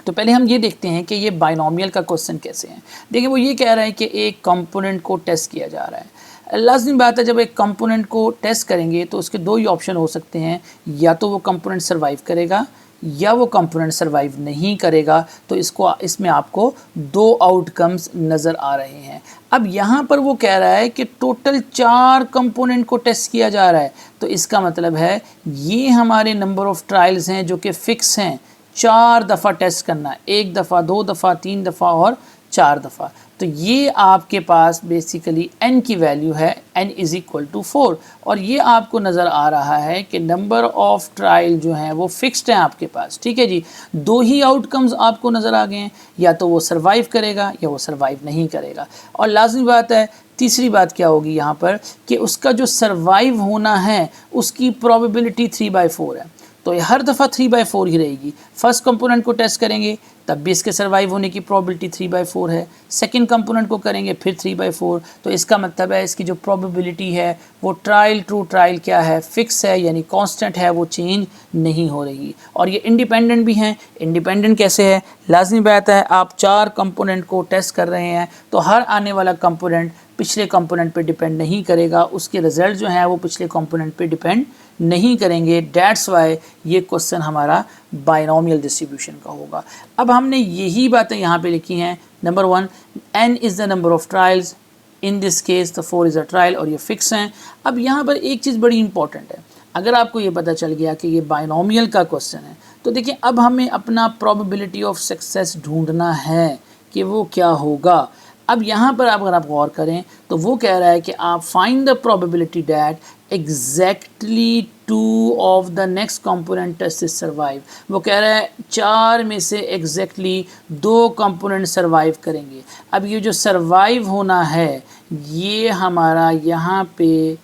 तो पहले हम ये देखते हैं कि ये बाइनोमियल का क्वेश्चन कैसे है। देखिए वो ये कह रहा है कि एक कंपोनेंट को टेस्ट किया जा रहा है। लाज़मी बात है जब एक कंपोनेंट को टेस्ट करेंगे तो उसके 2 ही ऑप्शन हो सकते हैं, या तो वो कंपोनेंट सर्वाइव करेगा या वो कंपोनेंट सर्वाइव नहीं करेगा। तो इसमें आपको 2 आउटकम्स नज़र आ रहे हैं। अब यहाँ पर वो कह रहा है कि टोटल 4 कंपोनेंट को टेस्ट किया जा रहा है, तो इसका मतलब है ये हमारे नंबर ऑफ ट्रायल्स हैं जो कि फ़िक्स हैं, 4 दफ़ा टेस्ट करना, 1 दफ़ा 2 दफ़ा 3 दफ़ा और 4 दफ़ा। तो ये आपके पास बेसिकली n की वैल्यू है, n इज़ इक्वल टू 4, और ये आपको नज़र आ रहा है कि नंबर ऑफ़ ट्रायल जो हैं वो फिक्स्ड हैं आपके पास। ठीक है जी, 2 ही आउटकम्स आपको नज़र आ गए हैं, या तो वो सर्वाइव करेगा या वो सर्वाइव नहीं करेगा। और लाजमी बात है तीसरी बात क्या होगी यहाँ पर कि उसका जो सर्वाइव होना है उसकी प्रोबेबिलिटी 3/4 है, तो हर दफ़ा 3/4 ही रहेगी। फर्स्ट कंपोनेंट को टेस्ट करेंगे तब भी इसके सर्वाइव होने की प्रोबेबिलिटी 3/4 है, सेकंड कंपोनेंट को करेंगे फिर 3/4। तो इसका मतलब है इसकी जो प्रोबेबिलिटी है वो ट्रायल टू ट्रायल क्या है, फिक्स है, यानी कांस्टेंट है, वो चेंज नहीं हो रही। और ये इंडिपेंडेंट भी हैं। इंडिपेंडेंट कैसे है, लाजमी बात है आप 4 कंपोनेंट को टेस्ट कर रहे हैं तो हर आने वाला कंपोनेंट पिछले कंपोनेंट पे डिपेंड नहीं करेगा, उसके रिजल्ट जो हैं वो पिछले कंपोनेंट पे डिपेंड नहीं करेंगे। डेट्स वाई ये क्वेश्चन हमारा बाइनोमियल डिस्ट्रीब्यूशन का होगा। अब हमने यही बातें यहाँ पे लिखी हैं। Number 1, n is the number of trials, in this case the 4 is a trial, और ये फिक्स हैं। अब यहाँ पर एक चीज़ बड़ी इंपॉर्टेंट है, अगर आपको ये पता चल गया कि ये बाइनोमियल का क्वेश्चन है तो देखिए अब हमें अपना प्रोबेबिलिटी ऑफ सक्सेस ढूंढना है कि वो क्या होगा। अब यहाँ पर आप अगर आप गौर करें तो वो कह रहा है कि आप find the probability that exactly 2 of the next component test survive. वो कह रहा है 4 में से एग्जैक्टली 2 कंपोनेंट सर्वाइव करेंगे। अब ये जो सर्वाइव होना है ये हमारा यहाँ पे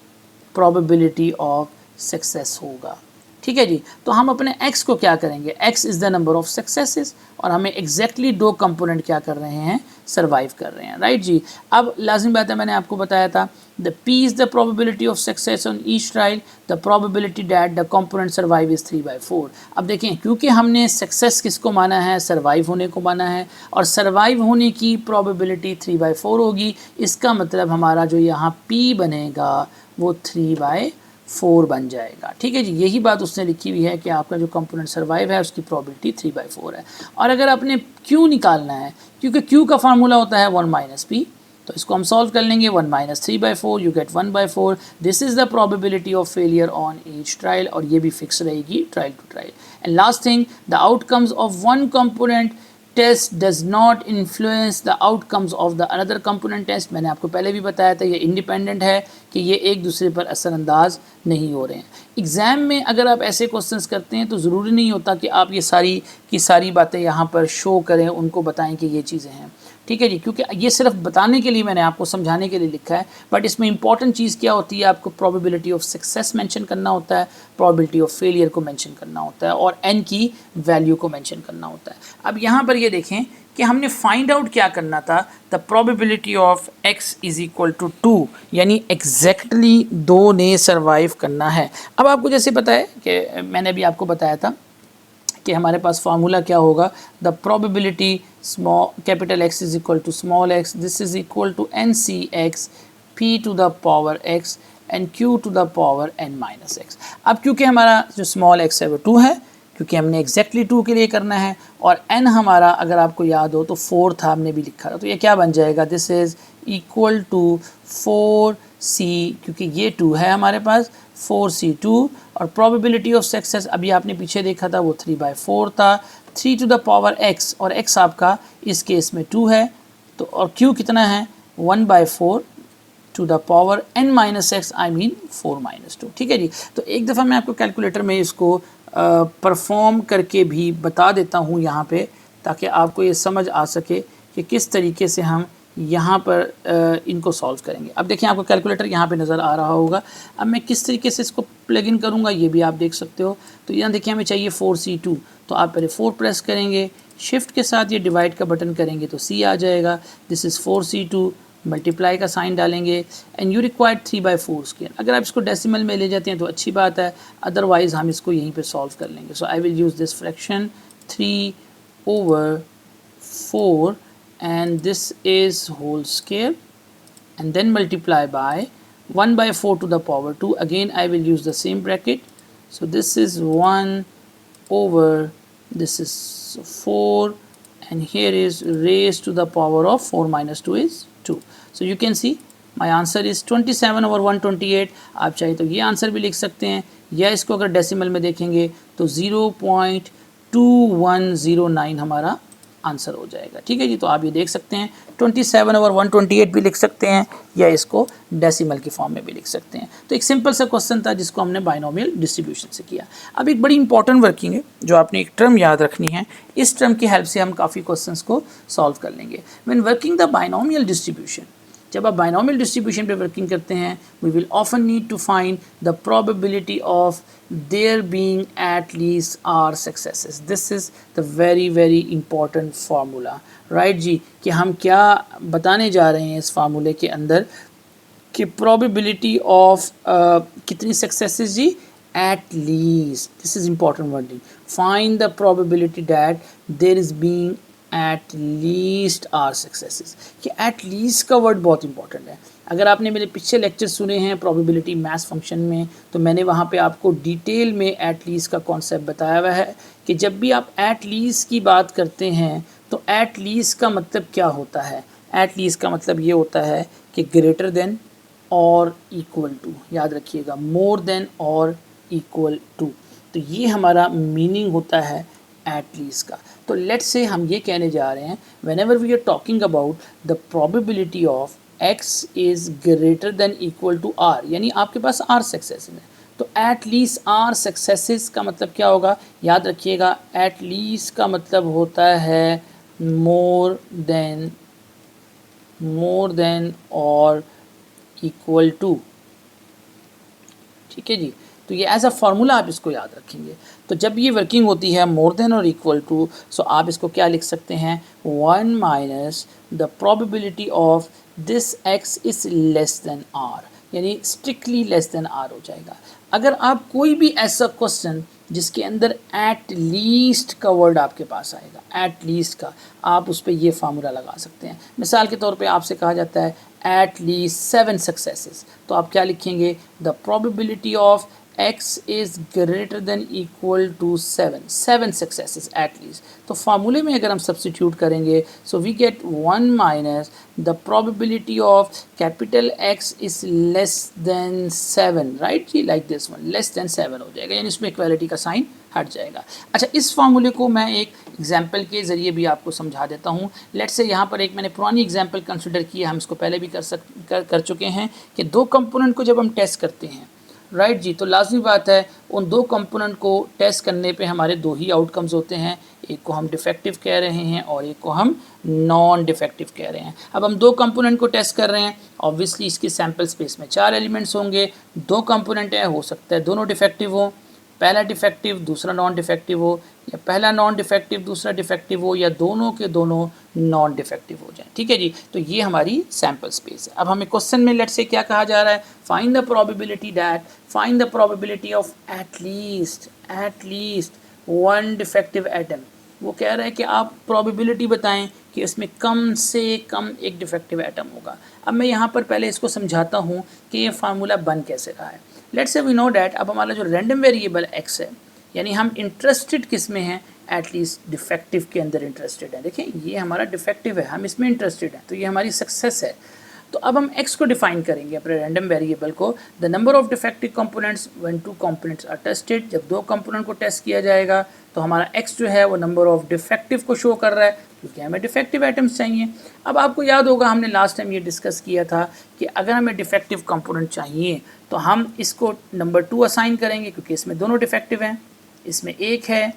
प्रोबेबिलिटी ऑफ सक्सेस होगा। ठीक है जी। तो हम अपने x को क्या करेंगे, x is the number of successes, और हमें एग्जैक्टली 2 कंपोनेंट क्या कर रहे हैं, सर्वाइव कर रहे हैं, राइट जी। अब लाजिम बात है, मैंने आपको बताया था the p is the probability of success on each trial, the probability that the component survive is 3/4। अब देखें क्योंकि हमने सक्सेस किसको माना है, सर्वाइव होने को माना है, और सर्वाइव होने की प्रोबेबिलिटी 3/4 होगी। इसका मतलब हमारा जो यहाँ p बनेगा वो 3/4 बन जाएगा। ठीक है जी, यही बात उसने लिखी हुई है कि आपका जो कंपोनेंट सर्वाइव है उसकी प्रोबेबिलिटी 3/4 है। और अगर आपने Q निकालना है, क्योंकि Q का फार्मूला होता है 1 - p, तो इसको हम सॉल्व कर लेंगे। 1 - 3/4 you get 1/4। This is the probability of failure on each trial, और ये भी फिक्स रहेगी trial to trial. And last thing, the outcomes of one component test does not influence the outcomes of the another component test. मैंने आपको पहले भी बताया था ये इंडिपेंडेंट है कि ये एक दूसरे पर असरअंदाज नहीं हो रहे हैं। एग्ज़ाम में अगर आप ऐसे क्वेश्चंस करते हैं तो ज़रूरी नहीं होता कि आप ये सारी की सारी बातें यहाँ पर शो करें, उनको बताएं कि ये चीज़ें हैं। ठीक है जी, क्योंकि ये सिर्फ बताने के लिए मैंने आपको समझाने के लिए लिखा है, बट इसमें इंपॉर्टेंट चीज़ क्या होती है, आपको प्रोबेबिलिटी ऑफ सक्सेस मेंशन करना होता है, प्रोबेबिलिटी ऑफ फेलियर को मेंशन करना होता है, और n की वैल्यू को मेंशन करना होता है। अब यहाँ पर ये देखें कि हमने फाइंड आउट क्या करना था, the probability of x is equal to 2, यानी एग्जैक्टली 2 ने सर्वाइव करना है। अब आपको जैसे पता है कि मैंने अभी आपको बताया था कि हमारे पास फार्मूला क्या होगा, the probability small capital X is equal to small x, this is equal to NCx p to the power x and q to the power n-x। अब क्योंकि हमारा जो स्मॉल x है वो 2 है, क्योंकि हमने एग्जैक्टली 2 के लिए करना है, और n हमारा अगर आपको याद हो तो 4 था, हमने भी लिखा था, तो ये क्या बन जाएगा, this is equal to 4c, क्योंकि ये 2 है हमारे पास, 4c2, और प्रोबेबिलिटी ऑफ सक्सेस अभी आपने पीछे देखा था वो 3/4 था, 3 टू द पावर x, और x आपका इस केस में 2 है, तो और q कितना है 1/4 to the power n-x, I mean 4-2। ठीक है जी। तो एक दफ़ा मैं आपको कैलकुलेटर में इसको परफॉर्म करके भी बता देता हूँ यहाँ पे, ताकि आपको ये समझ आ सके कि किस तरीके से हम यहाँ पर इनको सॉल्व करेंगे। अब देखिए आपको कैलकुलेटर यहाँ पे नज़र आ रहा होगा। अब मैं किस तरीके से इसको प्लग इन करूँगा ये भी आप देख सकते हो। तो यहाँ देखिए हमें चाहिए 4c2, तो आप पहले 4 प्रेस करेंगे, शिफ्ट के साथ ये डिवाइड का बटन करेंगे तो c आ जाएगा, दिस इज़ 4c2, मल्टीप्लाई का साइन डालेंगे, एंड यू रिक्वायर्ड 3/4 स्क्वायर। अगर आप इसको डेसिमल में ले जाते हैं तो अच्छी बात है, अदरवाइज़ हम इसको यहीं पे सॉल्व कर लेंगे। So I will use this fraction 3/4 and this is whole square, and then multiply by 1/4 to the power 2. Again I will use the same bracket, so this is 1/, this is 4, and here is raised to the power of 4 minus 2 is 2. So you can see my answer is 27/128। आप चाहे तो ये answer भी लिख सकते हैं, या इसको अगर डेसिमल में देखेंगे तो 0.2109 हमारा आंसर हो जाएगा। ठीक है जी। तो आप ये देख सकते हैं 27/128 भी लिख सकते हैं, या इसको डेसिमल की फॉर्म में भी लिख सकते हैं। तो एक सिंपल सा क्वेश्चन था जिसको हमने बाइनोमियल डिस्ट्रीब्यूशन से किया। अब एक बड़ी इंपॉर्टेंट वर्किंग है जो आपने एक टर्म याद रखनी है, इस टर्म की हेल्प से हम काफ़ी क्वेश्चंस को सॉल्व कर लेंगे। When working the binomial distribution, जब आप बाइनोमियल डिस्ट्रीब्यूशन पे वर्किंग करते हैं, we will often need to find the probability of there being at least r successes. This is the very very important formula, right जी, कि हम क्या बताने जा रहे हैं इस फार्मूले के अंदर कि प्रोबेबिलिटी ऑफ कितनी सक्सेसेस जी, at least. This is important wording, find the probability that there is being at least r successes. कि एट लीस्ट का वर्ड बहुत इंपॉर्टेंट है। अगर आपने मेरे पिछले लेक्चर सुने हैं प्रोबेबिलिटी मैथ्स फंक्शन में, तो मैंने वहाँ पे आपको डिटेल में एट लीस्ट का कॉन्सेप्ट बताया हुआ है कि जब भी आप एट लीस्ट की बात करते हैं तो एट लीस्ट का मतलब क्या होता है। एट लीस्ट का मतलब ये होता है कि ग्रेटर देन और इक्वल टू, याद रखिएगा, मोर देन और इक्वल टू। तो ये हमारा मीनिंग होता है एट लीस्ट का। तो लेट्स से हम ये कहने जा रहे हैं whenever we are talking about the probability of x is greater than equal to r, यानी आपके पास r सक्सेसेस है, तो एट लीस्ट r सक्सेसेस का मतलब क्या होगा, याद रखिएगा, एट लीस्ट का मतलब होता है मोर देन और इक्वल टू। ठीक है जी, तो ये एज अ फार्मूला आप इसको याद रखेंगे। तो जब ये वर्किंग होती है मोर देन और इक्वल टू, सो आप इसको क्या लिख सकते हैं, 1 minus the probability of this x is less then r, यानी स्ट्रिक्टली लेस देन r हो जाएगा। अगर आप कोई भी ऐसा क्वेश्चन जिसके अंदर एट लीस्ट का वर्ड आपके पास आएगा, एट लीस्ट का, आप उस पर ये फार्मूला लगा सकते हैं। मिसाल के तौर पे आपसे कहा जाता है एट लीस्ट 7 सक्सेसेस, तो आप क्या लिखेंगे, the probability of x is greater than equal to 7 successes at least. तो फार्मूले में अगर हम सब्सटीट्यूट करेंगे, so we get 1 minus the probability of capital X is less than 7, right जी, like this one, less than 7 हो जाएगा, यानी इसमें इक्वालिटी का साइन हट जाएगा। अच्छा, इस फार्मूले को मैं एक एग्जाम्पल के ज़रिए भी आपको समझा देता हूँ। लेट्स से यहाँ पर एक मैंने पुरानी एग्जाम्पल कंसिडर की है, हम इसको पहले भी कर चुके हैं कि दो कंपोनेंट को जब हम टेस्ट करते हैं, राइट जी, तो लाजमी बात है उन दो कंपोनेंट को टेस्ट करने पे हमारे दो ही आउटकम्स होते हैं, एक को हम डिफेक्टिव कह रहे हैं और एक को हम नॉन डिफेक्टिव कह रहे हैं। अब हम दो कंपोनेंट को टेस्ट कर रहे हैं, ऑब्वियसली इसकी सैम्पल स्पेस में 4 एलिमेंट्स होंगे, दो कंपोनेंट हैं, हो सकता है दोनों डिफेक्टिव हो, पहला डिफेक्टिव दूसरा नॉन डिफेक्टिव हो, या पहला नॉन डिफेक्टिव दूसरा डिफेक्टिव हो, या दोनों के दोनों नॉन डिफेक्टिव हो जाए। ठीक है जी, तो ये हमारी सैम्पल स्पेस है। अब हमें क्वेश्चन में लेट्स से क्या कहा जा रहा है, find the probability of eight least 1 defective atom. वो कह रहा है कि आप प्रोबेबिलिटी बताएं कि इसमें कम से कम एक डिफेक्टिव एटम होगा। अब मैं यहाँ पर पहले इसको समझाता हूँ कि ये फार्मूला बन कैसे रहा है। Let's say we know that, अब हमारा जो रैंडम वेरिएबल x है, यानी हम इंटरेस्टेड किस में हैं, एटलीस्ट डिफेक्टिव के अंदर इंटरेस्टेड है। देखिए ये हमारा डिफेक्टिव है, हम इसमें इंटरेस्टेड हैं, तो ये हमारी सक्सेस है। तो अब हम x को डिफाइन करेंगे अपने रैंडम वेरिएबल को, the number of defective components when 2 components are tested. जब दो कंपोनेंट को टेस्ट किया जाएगा तो हमारा x जो है वो नंबर ऑफ डिफेक्टिव को शो कर रहा है, क्योंकि हमें डिफेक्टिव आइटम्स चाहिए। अब आपको याद होगा हमने लास्ट टाइम ये डिस्कस किया था कि अगर हमें डिफेक्टिव कंपोनेंट चाहिए तो हम इसको नंबर 2 असाइन करेंगे, क्योंकि इसमें दोनों डिफेक्टिव हैं, इसमें एक है,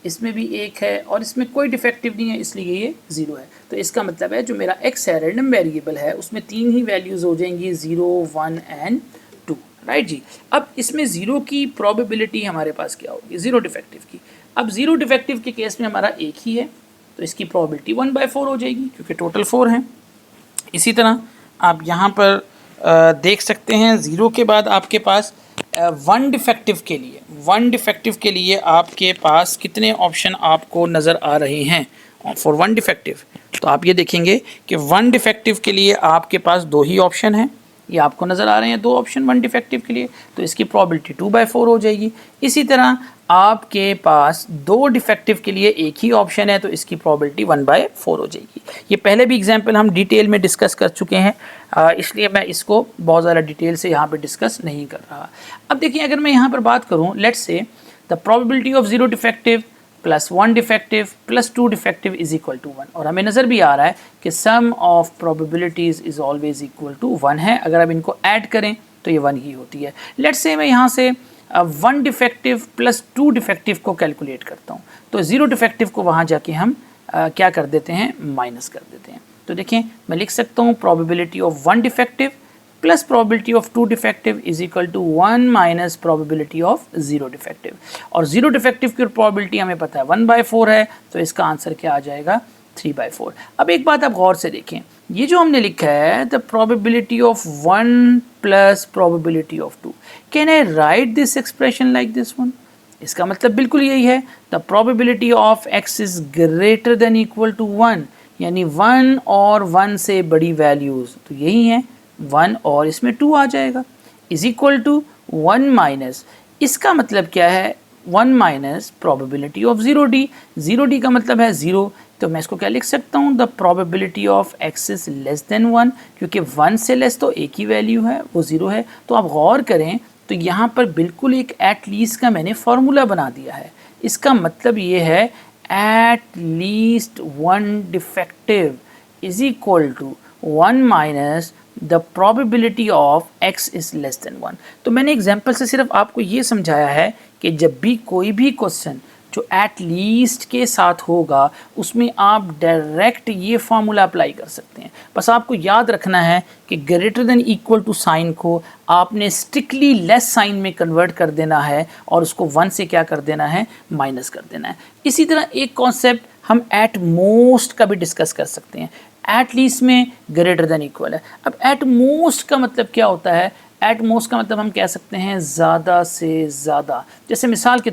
इसमें भी एक है, और इसमें कोई डिफेक्टिव नहीं है, इसलिए ये 0 है। तो इसका मतलब है जो मेरा x है, रैंडम वेरिएबल है, उसमें 3 ही वैल्यूज़ हो जाएंगी, 0, 1 एंड 2, राइट जी। अब इसमें 0 की प्रोबेबिलिटी हमारे पास क्या होगी, 0 डिफेक्टिव की। अब 0 डिफेक्टिव के केस में हमारा एक ही है, तो इसकी प्रोबेबिलिटी 1/4 हो जाएगी, क्योंकि टोटल 4 हैं। इसी तरह आप यहाँ पर देख सकते हैं 0 के बाद आपके पास 1 डिफेक्टिव के लिए आपके पास कितने ऑप्शन आपको नज़र आ रहे हैं फॉर 1 डिफेक्टिव। तो आप ये देखेंगे कि 1 डिफेक्टिव के लिए आपके पास 2 ही ऑप्शन हैं, ये आपको नज़र आ रहे हैं 2 ऑप्शन 1 डिफेक्टिव के लिए, तो इसकी प्रोबेबिलिटी 2/4 हो जाएगी। इसी तरह आपके पास 2 डिफेक्टिव के लिए एक ही ऑप्शन है, तो इसकी प्रोबेबिलिटी 1/4 हो जाएगी। ये पहले भी एग्जांपल हम डिटेल में डिस्कस कर चुके हैं, इसलिए मैं इसको बहुत ज़्यादा डिटेल से यहाँ पे डिस्कस नहीं कर रहा। अब देखिए अगर मैं यहाँ पर बात करूँ, let's say the probability of 0 defective plus 1 defective plus 2 defective is equal to 1, और हमें नज़र भी आ रहा है कि sum of probabilities is always equal to 1 है। अगर आप इनको ऐड करें तो ये 1 ही होती है। लेट्स से मैं यहाँ से 1 डिफेक्टिव प्लस 2 डिफेक्टिव को कैलकुलेट करता हूँ, तो 0 डिफेक्टिव को वहाँ जाके हम क्या कर देते हैं, माइनस कर देते हैं। तो देखें मैं लिख सकता हूँ probability of 1 defective plus probability of 2 defective is equal to 1 minus probability of 0 defective, और 0 डिफेक्टिव की प्रोबेबिलिटी हमें पता है 1/4 है, तो इसका आंसर क्या आ जाएगा, 3/4। अब एक बात आप गौर से देखें, ये जो हमने लिखा है the probability of 1 plus probability of 2, can I write this expression like this one. इसका मतलब बिल्कुल यही है, the probability of x is greater than equal to 1, यानी 1 और 1 से बड़ी वैल्यूज़ तो यही है 1 और इसमें 2 आ जाएगा, इज इक्वल टू 1 माइनस, इसका मतलब क्या है 1 minus probability of 0d, 0d का मतलब है 0, तो मैं इसको क्या लिख सकता हूँ, the probability of x is less than 1, क्योंकि 1 से लेस तो एक ही वैल्यू है वो 0 है। तो आप गौर करें तो यहाँ पर बिल्कुल एक एट लीस्ट का मैंने फॉर्मूला बना दिया है, इसका मतलब ये है at least one defective is equal to 1 minus the probability of x is less than 1। तो मैंने एग्जाम्पल से सिर्फ आपको ये समझाया है कि जब भी कोई भी क्वेश्चन जो एट लीस्ट के साथ होगा उसमें आप डायरेक्ट ये फार्मूला अप्लाई कर सकते हैं। बस आपको याद रखना है कि greater than equal to sign को आपने स्ट्रिक्टली लेस साइन में कन्वर्ट कर देना है और उसको 1 से क्या कर देना है, माइनस कर देना है। इसी तरह एक कॉन्सेप्ट हम एट मोस्ट का भी डिस्कस कर सकते हैं, एट लीस्ट में ग्रेटर देन इक्वल है। अब एट मोस्ट का मतलब क्या होता है, एट मोस्ट का मतलब हम कह सकते हैं ज़्यादा से ज़्यादा। जैसे मिसाल के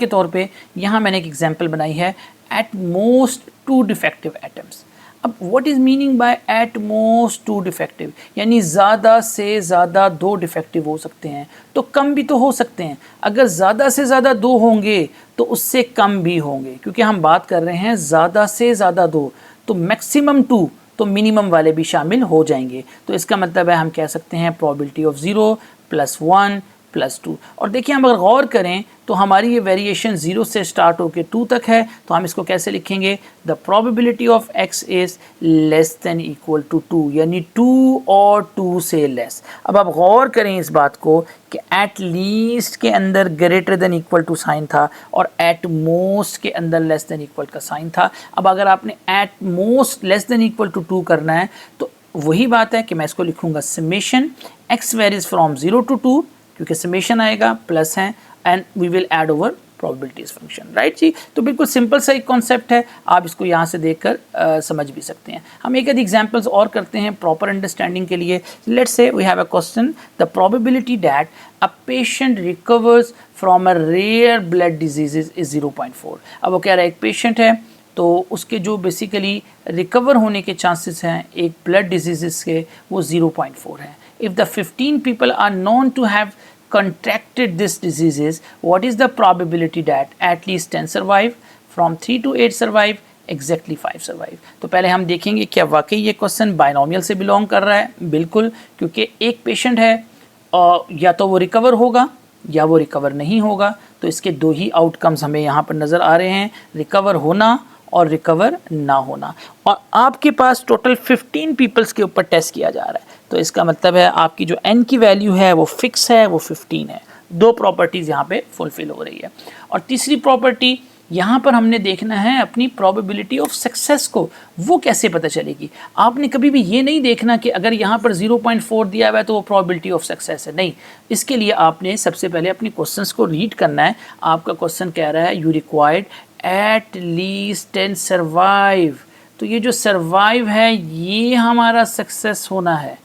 तौर पे यहाँ मैंने एक एग्जांपल बनाई है, एट मोस्ट 2 डिफेक्टिव एटम्स। अब what is meaning by at most 2 defective, यानी ज़्यादा से ज़्यादा 2 डिफेक्टिव हो सकते हैं, तो कम भी तो हो सकते हैं। अगर ज़्यादा से ज़्यादा 2 होंगे तो उससे कम भी होंगे, क्योंकि हम बात कर रहे हैं ज़्यादा से ज़्यादा 2, तो मैक्सिमम 2 तो मिनिमम वाले भी शामिल हो जाएंगे। तो इसका मतलब है हम कह सकते हैं प्रोबेबिलिटी ऑफ 0 + 1 + 2। और देखिए हम अगर गौर करें तो हमारी ये वेरिएशन 0 से स्टार्ट होकर 2 तक है, तो हम इसको कैसे लिखेंगे, the probability of x is less than equal to 2, यानी 2 और 2 से लेस। अब आप गौर करें इस बात को कि एट लीस्ट के अंदर greater than equal to sign था और एट मोस्ट के अंदर लेस देन इक्वल का साइन था। अब अगर आपने at most less than equal to 2 करना है तो वही बात है कि मैं इसको लिखूंगा summation x varies from 0 to 2, क्योंकि समेशन आएगा प्लस है and we will add over probabilities function, right जी। तो बिल्कुल सिंपल सा एक कॉन्सेप्ट है, आप इसको यहाँ से देखकर समझ भी सकते हैं। हम एक आधी एग्जांपल्स और करते हैं प्रॉपर अंडरस्टैंडिंग के लिए। Let's say we have a question, the probability that a patient recovers from a rare blood diseases is 0.4। अब वो कह रहा है एक पेशेंट है तो उसके जो बेसिकली रिकवर होने के चांसेस हैं एक ब्लड डिजीजेस के वो 0.4 है। If the 15 people are known to have contracted this diseases, what is the probability that at least 10 survive, from 3 to 8 survive, exactly 5 survive? तो पहले हम देखेंगे क्या वाकई ये क्वेश्चन बाइनोमियल से बिलोंग कर रहा है। बिल्कुल, क्योंकि एक पेशेंट है और या तो वो रिकवर होगा या वो रिकवर नहीं होगा, तो इसके 2 ही आउटकम्स हमें यहाँ पर नज़र आ रहे हैं, रिकवर होना और रिकवर ना होना। और आपके पास टोटल 15 पीपल्स के ऊपर टेस्ट किया जा रहा है, तो इसका मतलब है आपकी जो n की वैल्यू है वो फिक्स है, वो 15 है। 2 प्रॉपर्टीज़ यहाँ पे फुलफिल हो रही है। और तीसरी प्रॉपर्टी यहाँ पर हमने देखना है अपनी प्रोबेबिलिटी ऑफ सक्सेस को, वो कैसे पता चलेगी। आपने कभी भी ये नहीं देखना कि अगर यहाँ पर 0.4 दिया हुआ है तो वो प्रोबेबिलिटी ऑफ सक्सेस है, नहीं। इसके लिए आपने सबसे पहले अपनी क्वेश्चंस को रीड करना है। आपका क्वेश्चन कह रहा है you required at least 10 survive, तो ये जो सर्वाइव है ये हमारा सक्सेस होना है,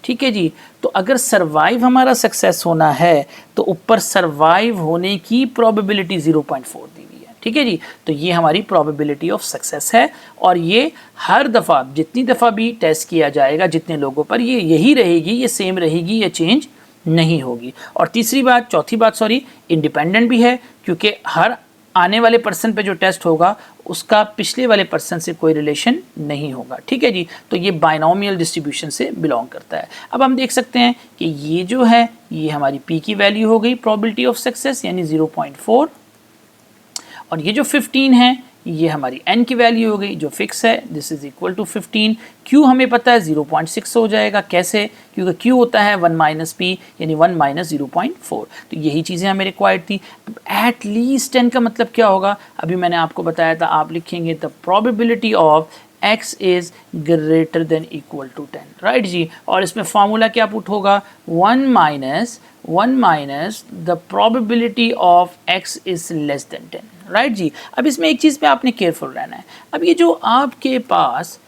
ठीक है जी। तो अगर सर्वाइव हमारा सक्सेस होना है तो ऊपर सर्वाइव होने की प्रोबेबिलिटी 0.4 दी हुई है, ठीक है जी। तो ये हमारी प्रोबेबिलिटी ऑफ सक्सेस है और ये हर दफ़ा जितनी दफ़ा भी टेस्ट किया जाएगा जितने लोगों पर ये यही रहेगी, ये सेम रहेगी, ये चेंज नहीं होगी। और चौथी बात इंडिपेंडेंट भी है, क्योंकि हर आने वाले पर्सन पे जो टेस्ट होगा उसका पिछले वाले पर्सन से कोई रिलेशन नहीं होगा, ठीक है जी। तो ये बाइनोमियल डिस्ट्रीब्यूशन से बिलोंग करता है। अब हम देख सकते हैं कि ये जो है ये हमारी p की वैल्यू हो गई प्रोबेबिलिटी ऑफ सक्सेस यानी 0.4, और ये जो 15 है ये हमारी n की वैल्यू हो गई जो फिक्स है, this is equal to 15। q हमें पता है 0.6 हो जाएगा, कैसे, क्योंकि q होता है 1 - p यानी 1 - 0.4। तो यही चीज़ें हमें रिक्वायर्ड थी। एट लीस्ट 10 का मतलब क्या होगा, अभी मैंने आपको बताया था, आप लिखेंगे the probability of x is greater than equal to 10, right जी। और इसमें फार्मूला क्या पुट होगा, 1 minus the probability of x is less than 10, right जी। अब इसमें एक चीज़ पे आपने केयरफुल रहना है। अब ये जो आपके पास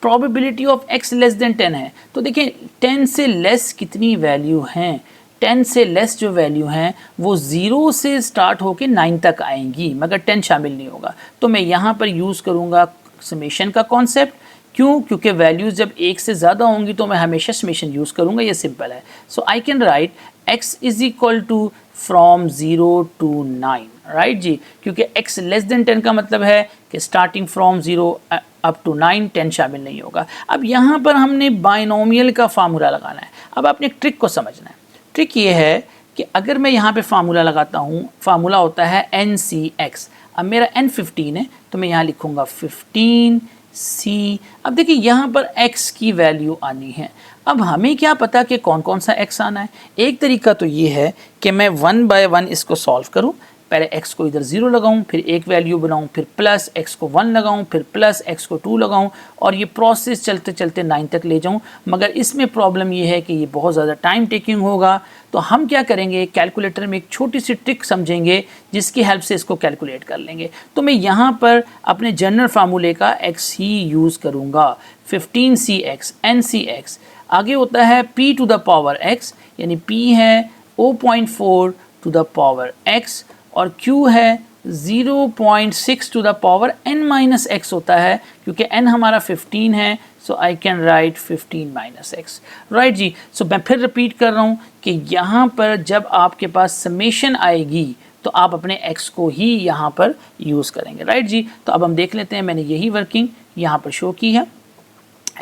probability of x less than 10 है, तो देखिए 10 से लेस कितनी वैल्यू हैं, 10 से लेस जो वैल्यू हैं वो 0 से स्टार्ट होके 9 तक आएंगी, मगर 10 शामिल नहीं होगा। तो मैं यहाँ पर यूज़ करूँगा समेशन का कॉन्सेप्ट। क्यों? क्योंकि वैल्यूज़ जब एक से ज़्यादा होंगी तो मैं हमेशा समेशन यूज़ करूँगा, ये सिंपल है। So I can write x is equal to from 0 to 9, right जी, क्योंकि x लेस देन 10 का मतलब है कि स्टार्टिंग फ्रॉम 0 अप टू 9, 10 शामिल नहीं होगा। अब यहाँ पर हमने बाइनोमियल का फार्मूला लगाना है। अब आपने एक ट्रिक को समझना है। ट्रिक ये है कि अगर मैं यहाँ पे फार्मूला लगाता हूँ, फार्मूला होता है NCX। अब मेरा n 15 है तो मैं यहाँ लिखूँगा 15C। अब देखिए यहाँ पर x की वैल्यू आनी है। अब हमें क्या पता कि कौन कौन सा x आना है। एक तरीका तो ये है कि मैं 1 बाय 1 इसको सॉल्व करूँ। पहले x को इधर 0 लगाऊं, फिर एक वैल्यू बनाऊं, फिर प्लस x को 1 लगाऊं, फिर प्लस x को 2 लगाऊं, और ये प्रोसेस चलते चलते 9 तक ले जाऊं। मगर इसमें प्रॉब्लम ये है कि ये बहुत ज़्यादा टाइम टेकिंग होगा। तो हम क्या करेंगे, कैलकुलेटर में एक छोटी सी ट्रिक समझेंगे जिसकी हेल्प से इसको कैलकुलेट कर लेंगे। तो मैं यहाँ पर अपने जनरल फार्मूले का x ही यूज़ करूँगा, 15cx NCX। आगे होता है p to the power x, यानी p है 0.4 टू द पावर x, और q है 0.6 to the power n minus x होता है, क्योंकि n हमारा 15 है। So I can write 15 minus x, right जी। सो मैं फिर रिपीट कर रहा हूँ कि यहाँ पर जब आपके पास समेशन आएगी तो आप अपने x को ही यहाँ पर यूज़ करेंगे, राइट जी। तो अब हम देख लेते हैं, मैंने यही वर्किंग यहाँ पर शो की है।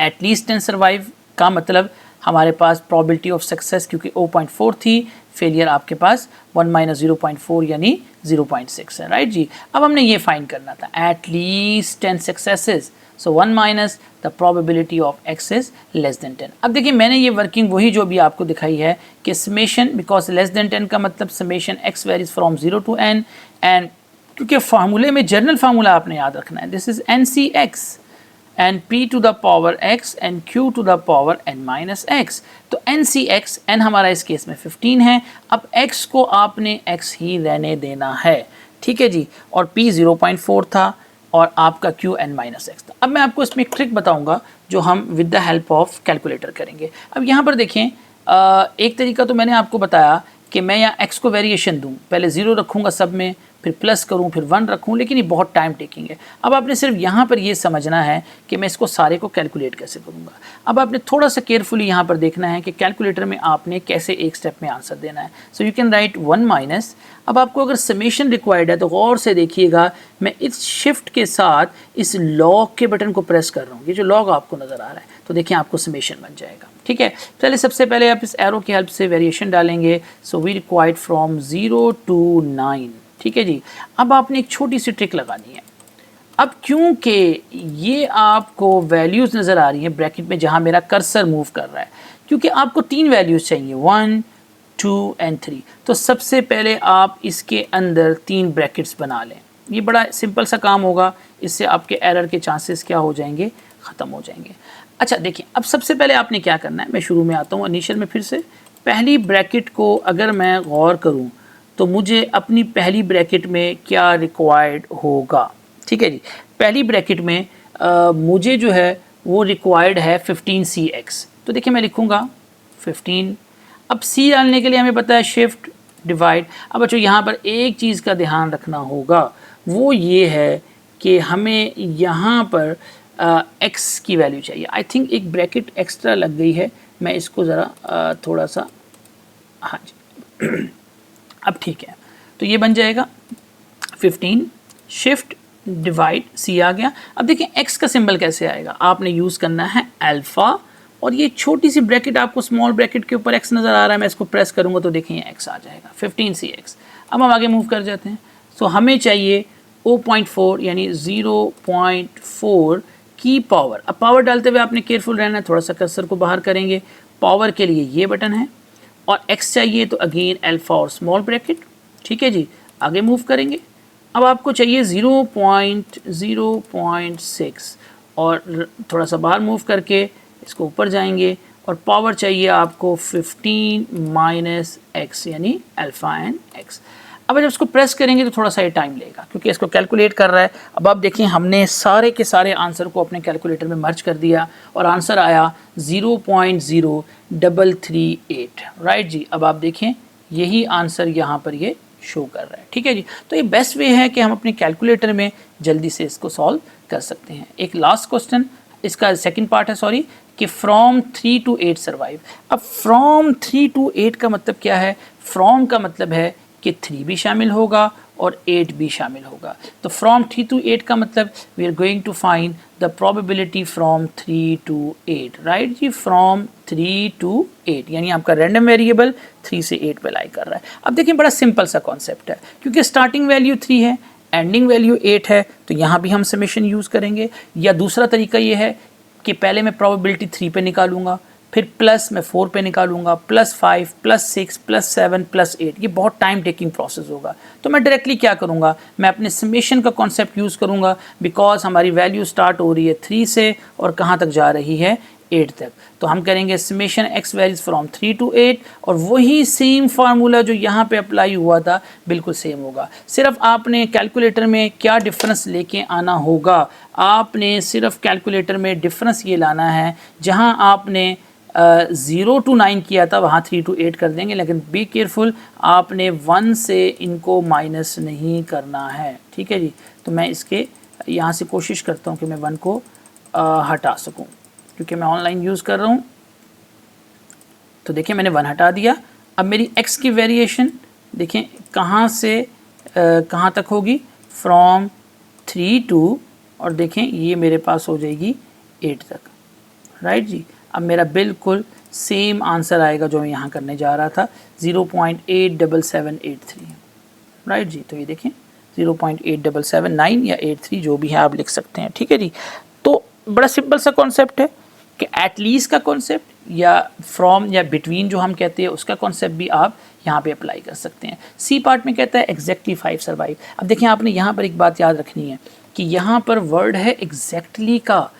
एटलीस्ट 10 सर्वाइव का मतलब हमारे पास प्रोबेबिलिटी ऑफ सक्सेस, क्योंकि 0.4 थी, फेलियर आपके पास 1 माइनस 0.4 यानी 0.6 है, राइट जी। अब हमने ये फाइंड करना था, at least 10 successes, so 1 minus the probability of x is less than 10। अब देखिए मैंने ये वर्किंग वही जो भी आपको दिखाई है कि समेशन, बिकॉज लेस देन 10 का मतलब summation x varies from 0 to n, and क्योंकि फार्मूले में जनरल फार्मूला आपने याद रखना है, this is NCX and p to the power x and q to the power n minus x। तो NCX, n हमारा इस केस में 15 है। अब x को आपने x ही रहने देना है, ठीक है जी, और p 0.4 था और आपका q n माइनस एक्स था। अब मैं आपको इसमें एक ट्रिक बताऊंगा जो हम with the help of calculator करेंगे। अब यहाँ पर देखें, एक तरीका तो मैंने आपको बताया कि मैं यहाँ x को वेरिएशन दूँ, पहले 0 रखूँगा सब में, फिर प्लस करूँ, फिर 1 रखूँ, लेकिन ये बहुत टाइम टेकिंग है। अब आपने सिर्फ यहाँ पर ये समझना है कि मैं इसको सारे को कैलकुलेट कैसे करूँगा। अब आपने थोड़ा सा केयरफुली यहाँ पर देखना है कि कैलकुलेटर में आपने कैसे एक स्टेप में आंसर देना है। So you can right 1 minus. अब आपको अगर समेशन रिक्वायर्ड है तो गौर से देखिएगा, मैं इस शिफ्ट के साथ इस लॉग के बटन को प्रेस कर रहा हूँ, ये जो लॉग आपको नज़र आ रहा है, तो देखिए आपको समेशन बन जाएगा, ठीक है। चलिए सबसे पहले आप इस एरो की हेल्प से वेरिएशन डालेंगे। So we required from 0 to 9, ठीक है जी। अब आपने एक छोटी सी ट्रिक लगानी है। अब क्योंकि ये आपको वैल्यूज़ नज़र आ रही हैं ब्रैकेट में जहाँ मेरा कर्सर मूव कर रहा है, क्योंकि आपको 3 वैल्यूज़ चाहिए, 1, 2 एंड 3। तो सबसे पहले आप इसके अंदर 3 ब्रैकेट्स बना लें। ये बड़ा सिंपल सा काम होगा, इससे आपके एरर के चांसेस क्या हो जाएंगे, ख़त्म हो जाएंगे। अच्छा देखिए, अब सबसे पहले आपने क्या करना है, मैं शुरू में आता हूँ इनिशियल में फिर से। पहली ब्रैकेट को अगर मैं गौर करूँ तो मुझे अपनी पहली ब्रैकेट में क्या रिक्वायर्ड होगा, ठीक है जी। पहली ब्रैकेट में मुझे जो है वो रिक्वायर्ड है 15cx। तो देखिए मैं लिखूँगा 15। अब c डालने के लिए हमें पता है शिफ्ट डिवाइड। अब बच्चों यहाँ पर एक चीज़ का ध्यान रखना होगा, वो ये है कि हमें यहाँ पर x की वैल्यू चाहिए। आई थिंक एक ब्रैकेट एक्स्ट्रा लग गई है, मैं इसको ज़रा थोड़ा सा, हाँ जी अब ठीक है। तो ये बन जाएगा 15 शिफ्ट डिवाइड c आ गया। अब देखिए x का सिंबल कैसे आएगा, आपने यूज़ करना है अल्फ़ा, और ये छोटी सी ब्रैकेट आपको स्मॉल ब्रैकेट के ऊपर x नज़र आ रहा है, मैं इसको प्रेस करूँगा तो देखिए x आ जाएगा 15cx। अब हम आगे मूव कर जाते हैं। सो हमें चाहिए 0.4 यानी 0.4 की पावर। अब पावर डालते हुए आपने केयरफुल रहना है, थोड़ा सा कर्सर को बाहर करेंगे। पावर के लिए ये बटन है, और x चाहिए तो अगेन अल्फ़ा और स्मॉल ब्रैकेट, ठीक है जी। आगे मूव करेंगे। अब आपको चाहिए 0.06, और थोड़ा सा बाहर मूव करके इसको ऊपर जाएंगे, और पावर चाहिए आपको 15 माइनस x यानी अल्फ़ा एंड x। अब जब इसको प्रेस करेंगे तो थोड़ा सा ये टाइम लेगा क्योंकि इसको कैलकुलेट कर रहा है। अब आप देखिए हमने सारे के सारे आंसर को अपने कैलकुलेटर में मर्ज कर दिया और आंसर आया 0.0338, राइट जी। अब आप देखें यही आंसर यहाँ पर ये शो कर रहा है, ठीक है जी। तो ये बेस्ट वे है कि हम अपने कैलकुलेटर में जल्दी से इसको सॉल्व कर सकते हैं। एक लास्ट क्वेश्चन, इसका सेकंड पार्ट है सॉरी, कि फ्रॉम 3 to 8 सर्वाइव। अब फ्रॉम 3 to 8 का मतलब क्या है? फ्रॉम का मतलब है कि 3 भी शामिल होगा और 8 भी शामिल होगा। तो फ्रॉम 3 to 8 का मतलब we are going to find the probability from 3 to 8, right जी। फ्रॉम 3 to 8 यानी आपका रैंडम वेरिएबल 3 से 8 पे लाई कर रहा है। अब देखिए बड़ा सिंपल सा कॉन्सेप्ट है, क्योंकि स्टार्टिंग वैल्यू 3 है, एंडिंग वैल्यू 8 है, तो यहाँ भी हम समेशन यूज़ करेंगे। या दूसरा तरीका ये है कि पहले मैं प्रोबेबिलिटी 3 पे निकालूंगा, फिर प्लस मैं 4 पे निकालूंगा, +5 +6 +7 +8। ये बहुत टाइम टेकिंग प्रोसेस होगा। तो मैं डायरेक्टली क्या करूंगा, मैं अपने समेशन का कॉन्सेप्ट यूज़ करूंगा, बिकॉज हमारी वैल्यू स्टार्ट हो रही है 3 से और कहाँ तक जा रही है 8 तक। तो हम करेंगे summation x varies from 3 to 8 और वही सेम फार्मूला जो यहाँ पे अप्लाई हुआ था बिल्कुल सेम होगा। सिर्फ आपने कैलकुलेटर में क्या डिफरेंस लेके आना होगा, आपने सिर्फ कैलकुलेटर में डिफरेंस ये लाना है, जहाँ आपने 0 to 9 किया था वहाँ 3 to 8 कर देंगे, लेकिन बी केयरफुल, आपने 1 से इनको माइनस नहीं करना है, ठीक है जी। तो मैं इसके यहाँ से कोशिश करता हूँ कि मैं 1 को हटा सकूँ, क्योंकि मैं ऑनलाइन यूज़ कर रहा हूँ। तो देखिए मैंने 1 हटा दिया। अब मेरी x की वेरिएशन देखें कहाँ से कहाँ तक होगी, फ्रॉम 3 to, और देखें ये मेरे पास हो जाएगी 8 तक, राइट जी। अब मेरा बिल्कुल सेम आंसर आएगा जो मैं यहाँ करने जा रहा था, 0.87783, राइट जी। तो ये देखें 0.8779 या 83 जो भी है आप लिख सकते हैं, ठीक है जी। तो बड़ा सिंपल सा कॉन्सेप्ट है कि एटलीस्ट का कॉन्सेप्ट या फ्रॉम या बिटवीन जो हम कहते हैं उसका कॉन्सेप्ट भी आप यहाँ पे अप्लाई कर सकते हैं। सी पार्ट में कहता है एग्जैक्टली 5 सर्वाइव। अब देखिए आपने यहाँ पर एक बात याद रखनी है कि यहाँ पर वर्ड है एग्जैक्टली का,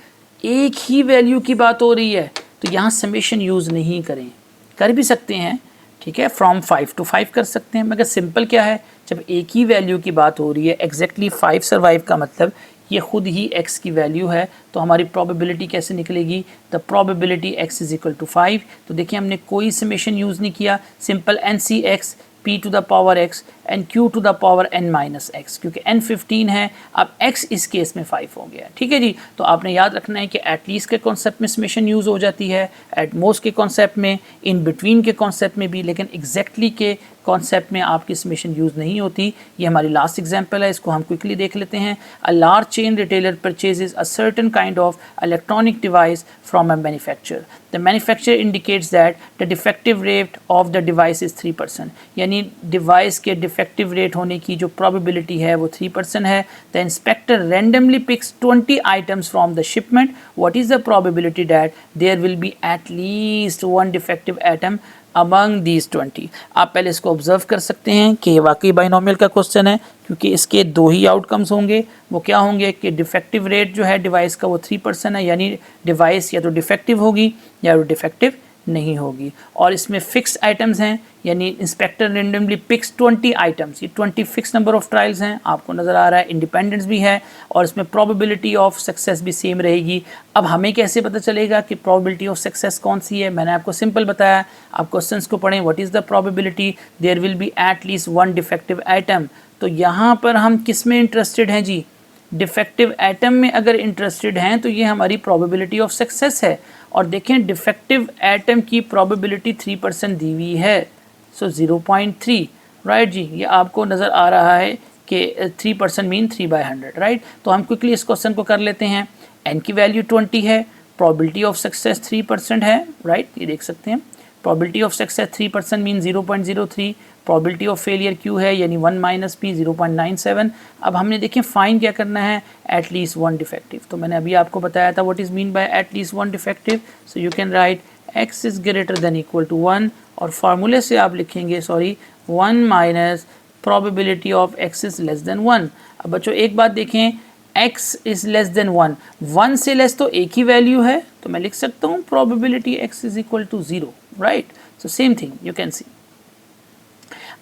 एक ही वैल्यू की बात हो रही है, तो यहाँ समेशन यूज़ नहीं करें। कर भी सकते हैं, ठीक है, फ्रॉम 5 to 5 कर सकते हैं, मगर सिंपल क्या है, जब एक ही वैल्यू की बात हो रही है, एग्जैक्टली 5 सर्वाइव का मतलब ये खुद ही x की वैल्यू है, तो हमारी प्रोबेबिलिटी कैसे निकलेगी, the probability x is equal to 5। तो देखिए हमने कोई समेशन यूज़ नहीं किया, simple NCx p to the power x and q to the power n minus x, क्योंकि n 15 है, अब x इस केस में 5 हो गया, ठीक है जी। तो आपने याद रखना है कि एटलीस्ट के कॉन्सेप्ट में समेशन यूज़ हो जाती है, एट मोस्ट के कॉन्सेप्ट में, इन बिटवीन के कॉन्सेप्ट में भी, लेकिन एग्जैक्टली के कॉन्सेप्ट में आपकी समेशन यूज़ नहीं होती। ये हमारी लास्ट एग्जांपल है, इसको हम क्विकली देख लेते हैं। A large chain retailer purchases a certain kind of electronic device from a manufacturer. The manufacturer indicates that the defective rate of the device is 3%, यानी डिवाइस के डिफेक्टिव रेट होने की जो प्रोबेबिलिटी है वो 3% है। The inspector randomly picks 20 items from the shipment, what is the probability that there will be at least 1 defective item among these 20। आप पहले इसको ऑब्जर्व कर सकते हैं कि ये वाकई बाइनोमियल का क्वेश्चन है, क्योंकि इसके दो ही आउटकम्स होंगे। वो क्या होंगे कि डिफेक्टिव रेट जो है डिवाइस का वो 3% है, यानी डिवाइस या तो डिफेक्टिव होगी या तो डिफेक्टिव नहीं होगी। और इसमें फिक्स आइटम्स हैं, यानी इंस्पेक्टर रेंडमली पिक्स 20 आइटम्स, ये 20 फिक्स नंबर ऑफ ट्रायल्स हैं, आपको नज़र आ रहा है। इंडिपेंडेंस भी है और इसमें प्रोबेबिलिटी ऑफ सक्सेस भी सेम रहेगी। अब हमें कैसे पता चलेगा कि प्रोबेबिलिटी ऑफ सक्सेस कौन सी है? मैंने आपको सिंपल बताया, आप क्वेश्चंस को पढ़ें, what is the probability there will be at least 1 defective item. तो यहाँ पर हम किस में इंटरेस्टेड हैं जी? डिफेक्टिव आइटम में अगर इंटरेस्टेड हैं तो ये हमारी प्रोबेबिलिटी ऑफ सक्सेस है। और देखें डिफेक्टिव आइटम की प्रोबेबिलिटी 3% दी हुई है, सो 0.3, राइट जी। ये आपको नज़र आ रहा है कि 3% मीन 3/100, राइट। तो हम क्विकली इस क्वेश्चन को कर लेते हैं। n की वैल्यू 20 है, प्रोबेबिलिटी ऑफ सक्सेस 3% है, राइट, ये देख सकते हैं। Probability of success 3% mean 0.03, probability of failure q है यानी 1 - p 0.97। अब हमने देखें फाइन क्या करना है, एट लीस्ट 1 डिफेक्टिव। तो मैंने अभी आपको बताया था what is mean by at least 1 defective. So you can write x is greater than equal to 1, और फार्मूले से आप लिखेंगे 1 minus probability of x is less than 1। अब बच्चों एक बात देखें, x इज़ लेस देन 1, 1 से लेस तो एक ही वैल्यू है, तो मैं लिख सकता हूँ probability x is equal to 0, right. So same thing you can see.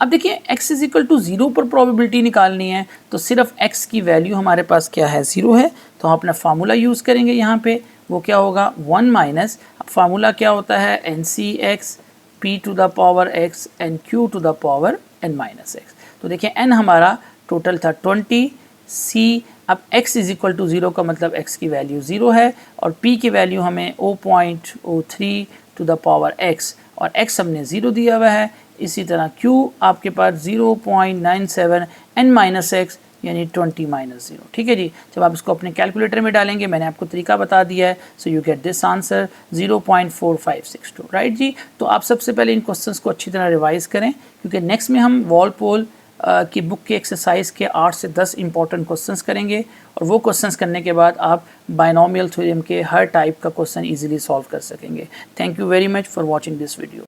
अब देखिए x इज इक्वल टू 0 पर प्रोबेबिलिटी निकालनी है तो सिर्फ x की वैल्यू हमारे पास क्या है, 0 है, तो हम अपना फार्मूला यूज़ करेंगे यहाँ पे, वो क्या होगा 1 माइनस, अब फार्मूला क्या होता है NCx p to the power x and q to the power n minus x। तो देखिए n हमारा टोटल था 20, c अब x इज इक्वल टू 0 का मतलब x की वैल्यू 0 है और p की वैल्यू हमें 0.03 टू द पावर x और x हमने 0 दिया हुआ है। इसी तरह q आपके पास 0.97 n माइनस एक्स यानी 20 माइनस 0। ठीक है जी, जब आप इसको अपने कैलकुलेटर में डालेंगे, मैंने आपको तरीका बता दिया है, so you get this answer 0.4562। Right जी, तो आप सबसे पहले इन क्वेश्चंस को अच्छी तरह रिवाइज करें क्योंकि नेक्स्ट में हम वॉलपोल की बुक के एक्सरसाइज के 8 से 10 इंपॉर्टेंट क्वेश्चंस करेंगे और वो क्वेश्चंस करने के बाद आप बायनोमियल थ्योरम के हर टाइप का क्वेश्चन इजीली सॉल्व कर सकेंगे। Thank you very much for watching this video.